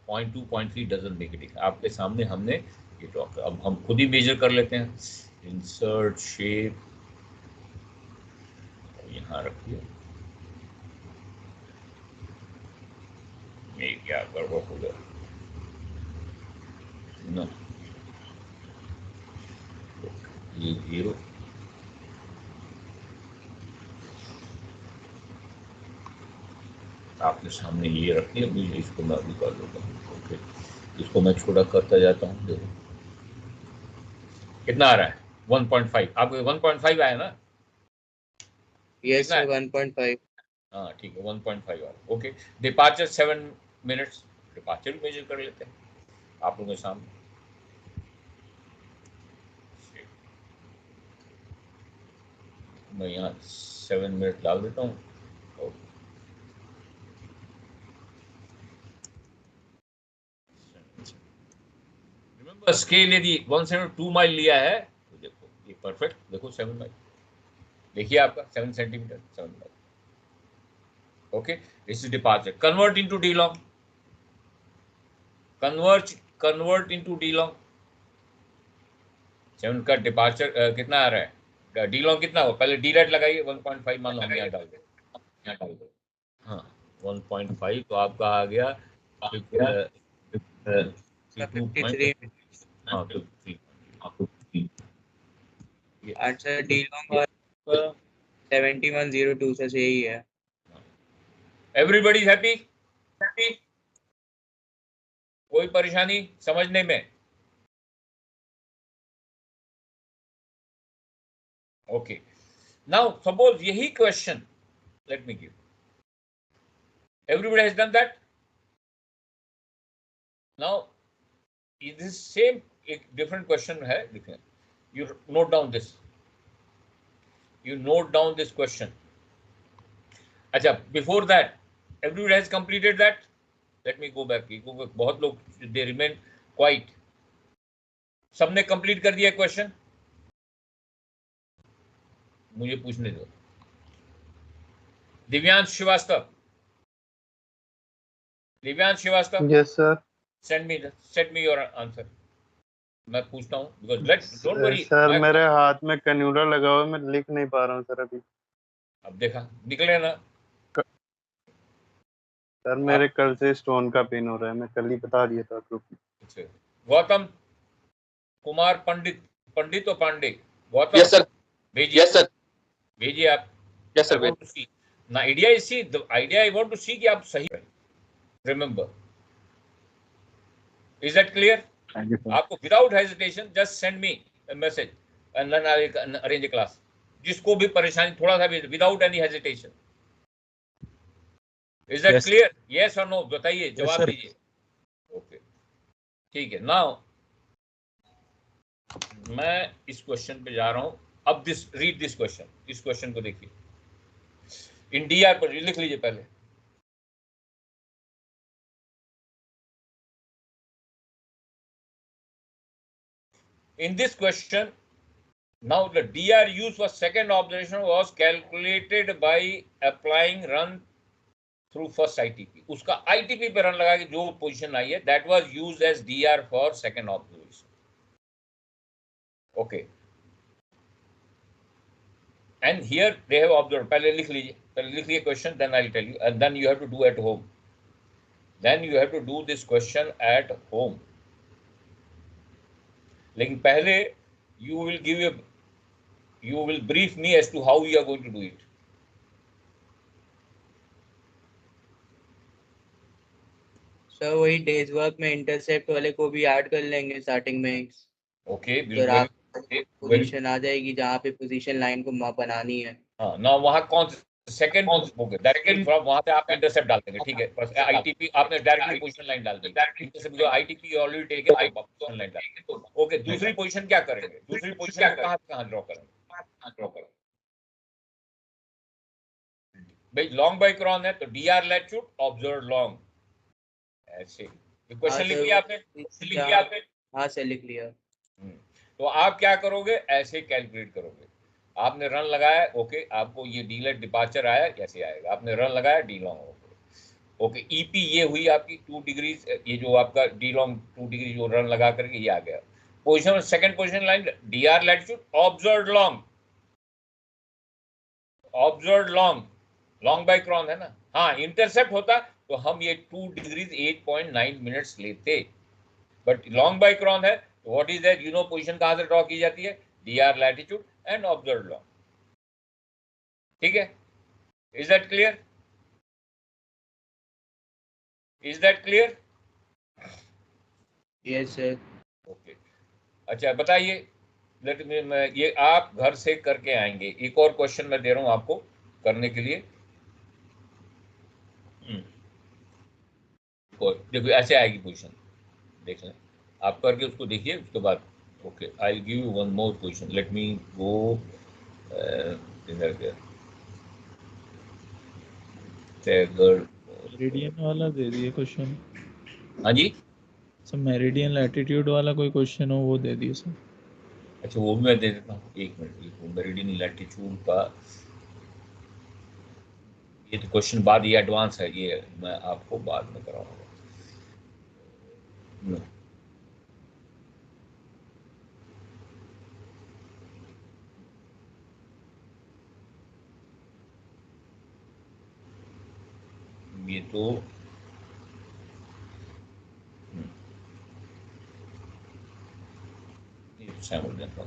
S1: 0.2 0.3 doesn't make it, आपके सामने हमने ये ड्रॉ किया। अब हम खुद ही मेजर कर लेते हैं। इंसर्ट शेप, यहाँ रखिए, ये क्या गड़बड़ हो गया ना, ये 0, आपके सामने ये रखिए, इसको मैं अभी कर देता हूँ। ओके, इसको मैं छोटा करता जाता हूँ। देखो कितना आ रहा है, 1.5, आपको 1.5 आया ना,
S2: यस सर 1.5।
S1: हाँ ठीक है, 1.5 आ रहा। ओके, डिपार्चर 7 मिनट्स, डिपार्चर भी मेजर कर लेते हैं आप लोगों के सामने। मैं यहाँ 7 मिनट डाल देता हूँ। रिमेंबर स्केल यदि 172 माइल लिया है तो देखो ये परफेक्ट, देखो 7 माइल, देखिए आपका 7 centimetre 7 mile. Okay, this is departure. Convert into D long, convert into D long. 7 का डिपार्चर कितना आ रहा है, डी लॉन्ग कितना हो, पहले डी रेट लगाइए 1.5 मान लो, हम यहाँ डाल दो, हाँ 1.5, तो आपका आ गया
S2: 53 आंसर डी लॉन्ग और 7102 से यही है।
S1: एवरीबडी हैप्पी, कोई परेशानी समझने में? ओके, नाउ सपोज यही question, let me give, everybody has done that. Now this same एक different question है, देखिए, you note down this, you note down this question. अच्छा, before that everybody has completed that, let me go back, बहुत लोग they remain quiet. सबने complete कर दिया question? मुझे पूछने दो। Divyansh Srivastava, Divyansh Srivastava,
S5: yes sir.
S1: Send me your answer. मैं पूछता हूँ because let's don't worry.
S5: Sir मेरे हाथ में कैन्यूला लगा हुआ है, मैं लिख नहीं पा रहा हूँ सर अभी।
S1: अब देखा निकले ना
S5: सर मेरे कल से स्टोन का पेन हो रहा है, मैं कल ही बता दिया था आपको।
S1: गौतम कुमार पंडित, पंडित और पांडे, गौतम।
S6: Yes sir.
S1: भेजिए,
S6: यस सर।
S1: भेजिए आप।
S6: Yes sir.
S1: I want to see. Now idea is see the idea I want to see कि आप सही रहे. Remember. Is that clear? आपको without hesitation just send me a message and then I will arrange a class. जिसको भी परेशानी थोड़ा सा भी without any hesitation. Is that clear? Yes or no? बताइए, जवाब दीजिए. Okay. ठीक है. Now मैं इस क्वेश्चन पे जा रहा हूं. अब read this question. इस क्वेश्चन को देखिए. इंडिया पर लिख लीजिए पहले. In this question, now the DR used for second observation was calculated by applying run through first ITP. उसका ITP पे रन लगा के जो पोजीशन आई है, that was used as DR for second observation. Okay. And here they have observed. पहले लिख लीजिए question, then I'll tell you, and then you have to do at home. Then you have to do this question at home. लेकिन पहले you will brief me as to how you are going to do it.
S2: Sir वही days work में intercept वाले को भी add कर लेंगे starting में।
S1: ओके,
S2: बिल्कुल। पोजीशन आ जाएगी जहाँ पे पोजीशन लाइन को बनानी है।
S1: हाँ ना, वहाँ कौन सेकंड डायरेक्टली फ्रॉम वहाँ पे आप इंटरसेप्ट डाल देंगे, ठीक है। आईटीपी आपने डायरेक्टली पोजीशन लाइन डाल दी, इंटरसेप्ट जो आईटीपी ऑलरेडी टेकन है पोजीशन लाइन डाल। ओके, दूसरी पोजीशन क्या करेंगे? दूसरी पोजीशन कहाँ ड्रॉ करेंगे? भाई लॉन्ग बाय क्रॉन है तो डीआर लैटिट्यूड ऑब्जर्व लॉन्ग, ऐसे। क्वेश्चन लिख लिया आपने?
S2: हाँ सर लिख लिया।
S1: तो आप क्या करोगे? ऐसे कैलकुलेट करोगे। आपने रन लगाया, ओके, आपको ये डी लेट डिपार्चर आया, कैसे आएगा? आपने रन लगाया डी लॉन्ग, ओके, ईपी ये हुई आपकी 2 डिग्री, ये जो आपका डी लॉन्ग 2 डिग्री जो रन लगा करके ये आ गया। Position second position line DR latitude observe long, observe long, long by chron है ना। हाँ, इंटरसेप्ट होता तो हम ये 2 डिग्री 8.9 मिनट्स लेते, बट लॉन्ग बाय क्रॉन है तो what is that? You know position कहां से ड्रॉ की जाती है? DR latitude and observe long, ठीक है। Is that clear? Is that clear?
S2: Yes sir.
S1: Okay, अच्छा बताइए, लेट मी, ये आप घर से करके आएंगे। एक और क्वेश्चन मैं दे रहा हूं आपको करने के लिए। देखो ऐसे आएगी पोजीशन, देख लें आप करके उसको देखिए, उसके बाद okay I will give you one more position. Late me go
S4: meridian वाला दे दिए क्वेश्चन।
S1: हाँ जी
S4: सर मेरिडियन लैटिट्यूड वाला कोई क्वेश्चन हो वो दे दिए सर।
S1: अच्छा वो भी मैं दे देता हूँ, एक मिनट। मेरिडियन लैटिट्यूड का ये तो क्वेश्चन बाद, ये एडवांस है, ये मैं आपको बाद में कराऊंगा। ये तो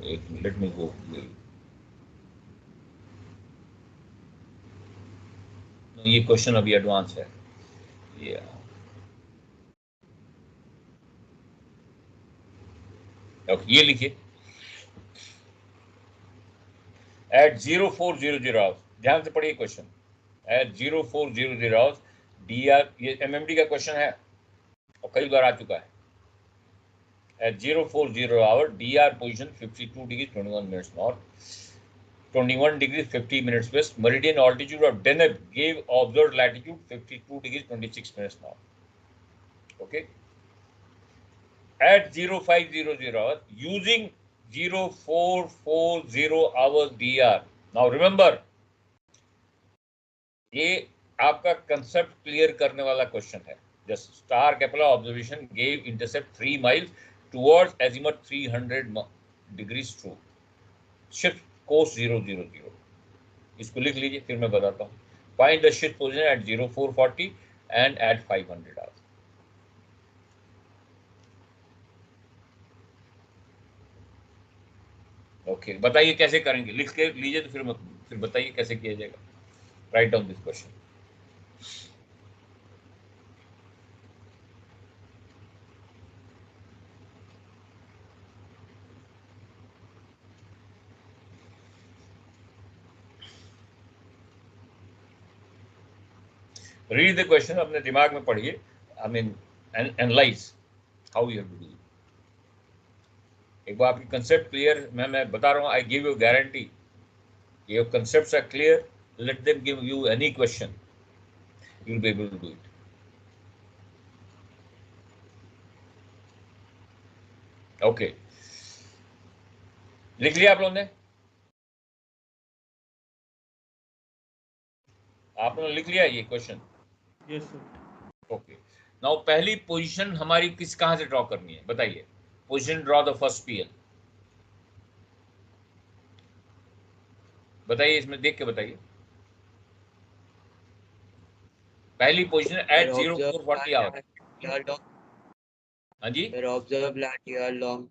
S1: एक मिनट में गो, ये क्वेश्चन अभी एडवांस है। ये ओके, ये लिखिए एट 0400 आवर्स, ध्यान से पढ़िए क्वेश्चन। एट 0400 आवर्स डीआर, ये एमएमडी का क्वेश्चन है और कई बार आ चुका है। At 040 hour, DR position 52 degrees 21 minutes north, 21 degrees 50 minutes west. Meridian altitude of Deneb gave observed latitude 52 degrees 26 minutes north. Okay. at 0500 hours using 0440 hours DR. Now remember, ये आपका concept clear करने वाला question है. Just star Kepler observation gave intercept 3 miles towards azimuth 300 degrees true. Shift course 000. इसको लिख लीजिए, फिर मैं बताता हूँ. Find the shift position at 0440 and at 500 hours. Okay, बताइए कैसे करेंगे. लिख के लीजिए तो फिर बताइए कैसे किया जाएगा. Write down this question. Read the question, अपने दिमाग में पढ़िए. I mean analyse how you have to do it. एक बार आपकी कंसेप्ट क्लियर, मैं बता रहा हूँ, I give you guarantee, your concepts are clear, let them give you any question, you will be able to do it. Okay, लिख लिया आप लोगों ने? आप लोगों ने लिख लिया ये question?
S3: Yes sir.
S1: Okay, now पहली पोजीशन हमारी कहां से ड्रॉ करनी है बताइए. Position draw the first PL. बताइए, इसमें देख के बताइए. पहली पोजीशन एट 0440 आवर. हाँ जी,
S2: observe DR long.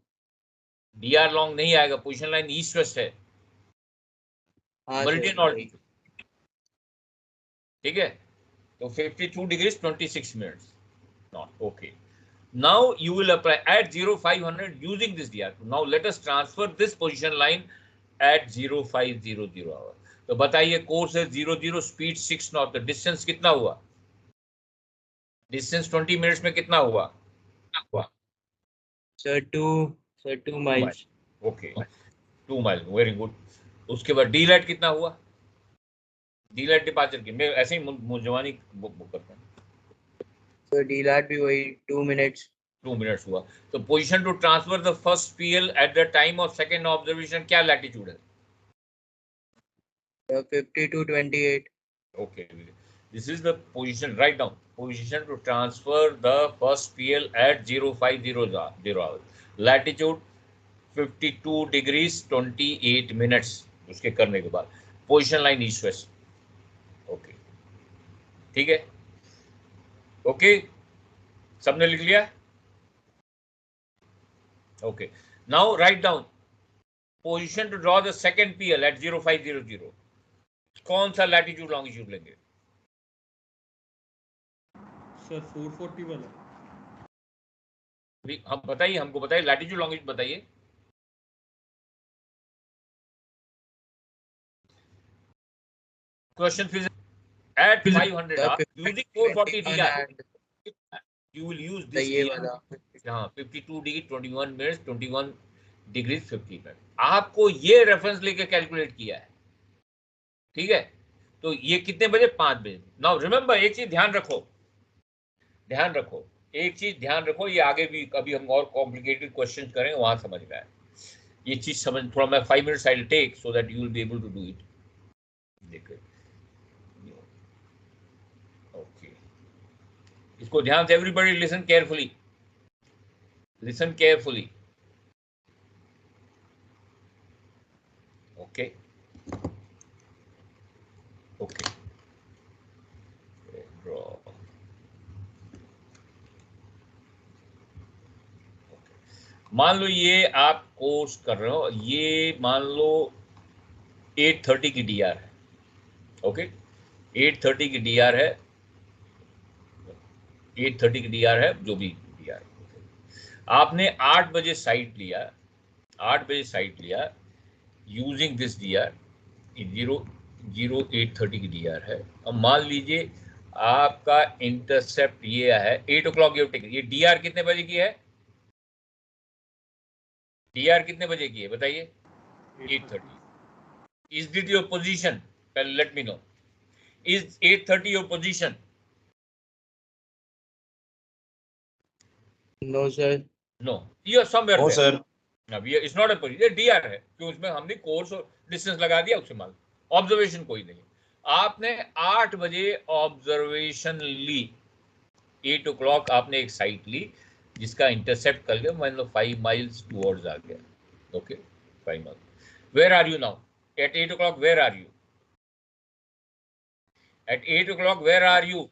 S1: DR long नहीं आएगा, पोजीशन लाइन ईस्ट वेस्ट है, मेरिडियन ऑल्टीट्यूड. ठीक है, तो 52 degrees 26 minutes. North okay. Now you will apply at 0500 using this DR. Now let us transfer this position line at 0500 hour. तो बताइए, course है 00, speed 6 not, the distance कितना हुआ? Distance 20 minutes में कितना हुआ?
S2: Sir 2 miles.
S1: Okay, 2 mile, very good. उसके बाद डी लाइट कितना हुआ? डी लाइट डिपार्चर की मैं ऐसे ही मुंजवानी बुक करता हूँ.
S2: सर D भी वही 2 minutes.
S1: 2 मिनट्स हुआ. तो position to transfer the first PL at the time of second observation क्या लैटिट्यूड है?
S2: 52-28.
S1: Okay, this is the position. Write down position to transfer the first PL at 0500 hours. Latitude 52 degrees 28 minutes. उसके करने के बाद position line east west. Okay, ठीक है. Okay, सबने लिख लिया? Okay, now write down position to draw the second PL at 0500. कौन सा लैटिट्यूड लॉन्गिट्यूड लेंगे?
S3: सर 440 वाला.
S1: हम बताइए, हमको बताइए लैटिट्यूड लॉन्गिट्यूड बताइए. क्वेश्चन फिर eight 500 using 440 DR you will use this
S2: ये वाला.
S1: हाँ, 52 डिग्री 21 मिनट्स 21 डिग्री 50 मिनट. आपको ये रेफरेंस लेके कैलकुलेट किया है. ठीक है, तो ये कितने बजे? 5 बजे. नाउ रिमेंबर, एक चीज ध्यान रखो, एक चीज ध्यान रखो, ये आगे भी कभी हम और कॉम्प्लिकेटेड क्वेश्चन करें वहां समझ में आए. ये चीज समझ, थोड़ा मैं 5 minutes I will take so that you will be able to do it. देखो, ओके, इसको ध्यान से everybody listen carefully. Okay, draw. मान लो ये आप कोर्स कर रहे हो, ये मान लो 830 की डीआर है. ओके, 830 की डीआर है, 830 की डीआर है, जो भी डीआर. आपने 8 बजे साइट लिया, 8 बजे साइट लिया यूजिंग दिस डीआर. 0830 की डीआर है. अब मान लीजिए आपका इंटरसेप्ट ये है 8 o'clock ये टेकन. ये डीआर कितने बजे की है? डीआर कितने बजे की है बताइए? 830. Is it your position? Well, let me know. Is 830 your position?
S2: No sir.
S1: No, you are somewhere
S6: no
S1: there.
S6: Sir,
S1: अब ये इट्स नॉट अ पोजीशन, ये डीआर है, क्यों उसमें हमने कोर्स और डिस्टेंस लगा दिया, उससे मान ऑब्जर्वेशन कोई नहीं। आपने 8 बजे ऑब्जर्वेशन ली, 8 o'clock आपने एक साइट ली जिसका इंटरसेप्ट कर गया, मान लो 5 miles टूवर्ड्स आ गया, okay 5 miles। Where are you now at 8 o'clock? Where are you at 8 o'clock? Where are you?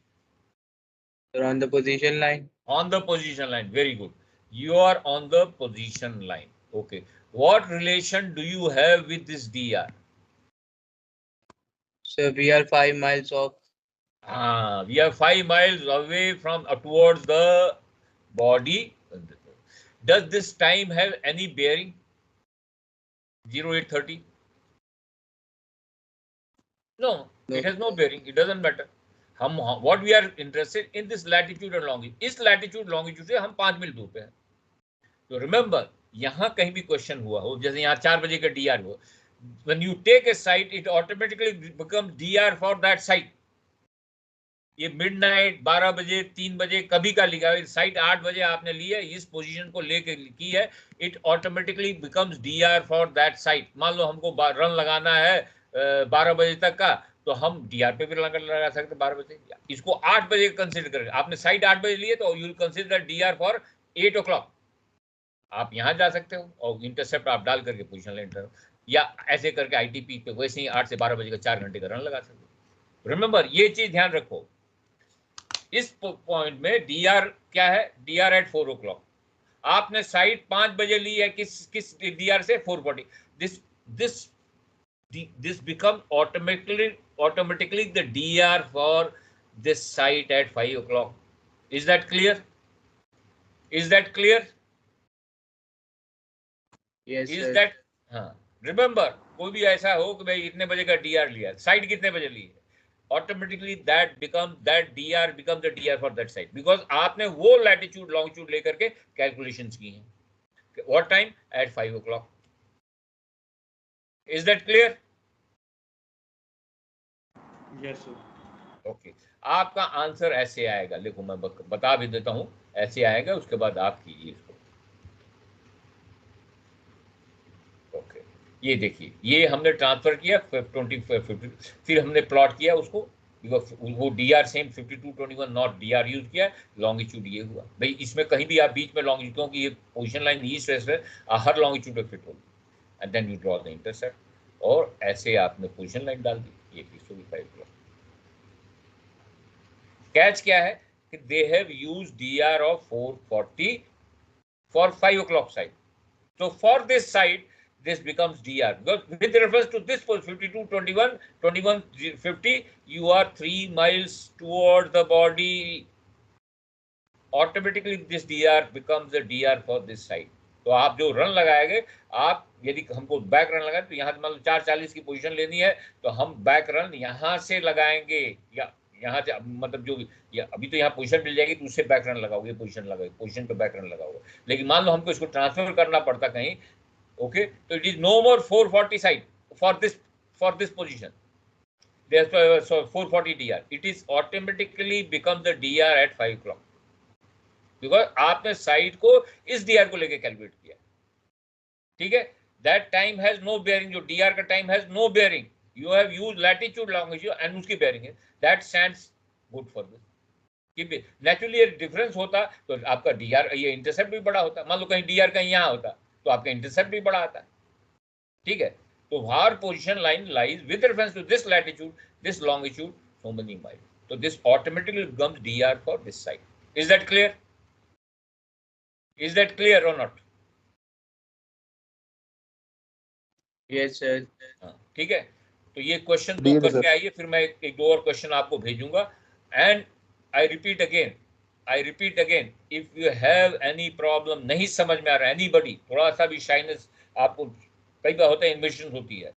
S2: You're on the position line.
S1: On the position line. Very good. You are on the position line. Okay. What relation do you have with this DR?
S2: So we are 5 miles off.
S1: We are 5 miles away from towards the body. Does this time have any bearing? 0830? No, it has no bearing. It doesn't matter. हम what we are interested in this latitude and longitude. इस latitude longitude से हम 5 मील दूर पे हैं। तो remember, यहाँ कहीं भी क्वेश्चन हुआ हो, जैसे यहाँ 4 बजे का DR हुआ, when you take a site it automatically becomes DR for that site. ये मिडनाइट 12 बजे 3 बजे कभी का लिखा है, साइट 8 बजे आपने ली है, इस पोजीशन को लेके की है, it automatically becomes DR for that site. मान लो हमको रन लगाना है 12 बजे तक का, तो हम DR पे भी लगा सकते 12 बजे, इसको 8 बजे कंसिडर करेंगे। आपने साइट 8 बजे लिए तो you will consider DR for 8 o'clock। आप यहाँ जा सकते हो और इंटरसेप्ट आप डाल करके पोजीशन लेंटर, या ऐसे करके ITP पे वैसे ही 8 से 12 बजे का 4 घंटे का रन लगा सकते हो। रिमेंबर, ये चीज ध्यान रखो, इस पॉइंट में DR क्या है? DR at 4 o'clock। आपने साइट 5 बजे ली है, किस DR से? 440। this become automatically the DR for this site at 5 o'clock. Is that clear? Is that clear?
S2: Yes,
S1: Is
S2: sir.
S1: that? हाँ, रिमेंबर, कोई भी ऐसा हो कि भाई इतने बजे का DR लिया, साइट कितने बजे ली है, automatically that DR becomes the DR for that site, because आपने वो लैटिट्यूड लॉन्गिट्यूड लेकर के कैलकुलेशंस की हैं। What time? At 5 o'clock. Is that clear?
S3: Yes, sir.
S1: Okay. आपका आंसर ऐसे आएगा, देखो मैं बता भी देता हूं, ऐसे आएगा, उसके बाद आप कीजिए इसको। ओके, ये देखिए, ये हमने ट्रांसफर किया 50, फिर हमने प्लॉट किया उसको, वो DR same 5221 not DR use किया, लॉन्गिट्यूड ये हुआ। भाई इसमें कहीं भी आप बीच में लॉन्गिट्यूड, क्योंकि ये पोजीशन लाइन ईस्ट वेस्ट है, हर लॉन्गिट्यूड पे फिट होगी, and then you draw the intercept, और ऐसे आपने पोजीशन लाइन डाल दी, ये 5 कैच क्या है कि they have use DR of 440 for 5 o'clock side. So for this side, this becomes DR, because with reference to this 5221 2150, you are 3 miles toward the body. Automatically this DR becomes the DR for this side. तो आप जो run लगाएंगे, आप यदि हमको back run लगाए तो यहाँ मान लो 440 की पोजीशन लेनी है, तो हम बैक रन यहाँ से लगाएंगे, या यहाँ से मतलब जो या अभी तो यहाँ पोजीशन मिल जाएगी तो उससे बैक रन लगाओगे, पोजीशन पे बैक रन लगाओगे। लेकिन मान लो हमको इसको ट्रांसफर करना पड़ता कहीं, ओके, तो it is no more 440 side for this position, so 440 DR, it is automatically become the DR at 5 o'clock, because आपने साइड को इस DR को लेके कैलकुलेट किया, ठीक है। That time has no bearing, जो DR का time has no bearing, you have use latitude longitude and उसकी बेयरिंग है, that stands good for this. कि नेचुरली ये डिफरेंस होता तो आपका DR ये इंटरसेप्ट भी बड़ा होता, मान लो कहीं DR कहीं यहाँ होता तो आपका इंटरसेप्ट भी बड़ा आता, ठीक है। तो हर position line lies with reference to this latitude, this longitude, so many mile, तो this automatically becomes DR for this side. Is that clear? Is that clear or not?
S2: Yes, sir.
S1: ठीक है, तो ये क्वेश्चन दो करके आइए, फिर मैं एक दो और क्वेश्चन आपको भेजूंगा। And I repeat again, if you have any problem, नहीं समझ में आ रहा है, एनीबॉडी, थोड़ा सा भी शाइनेस आपको कई बार होता है, इन्वेस्टिगेशन होती है,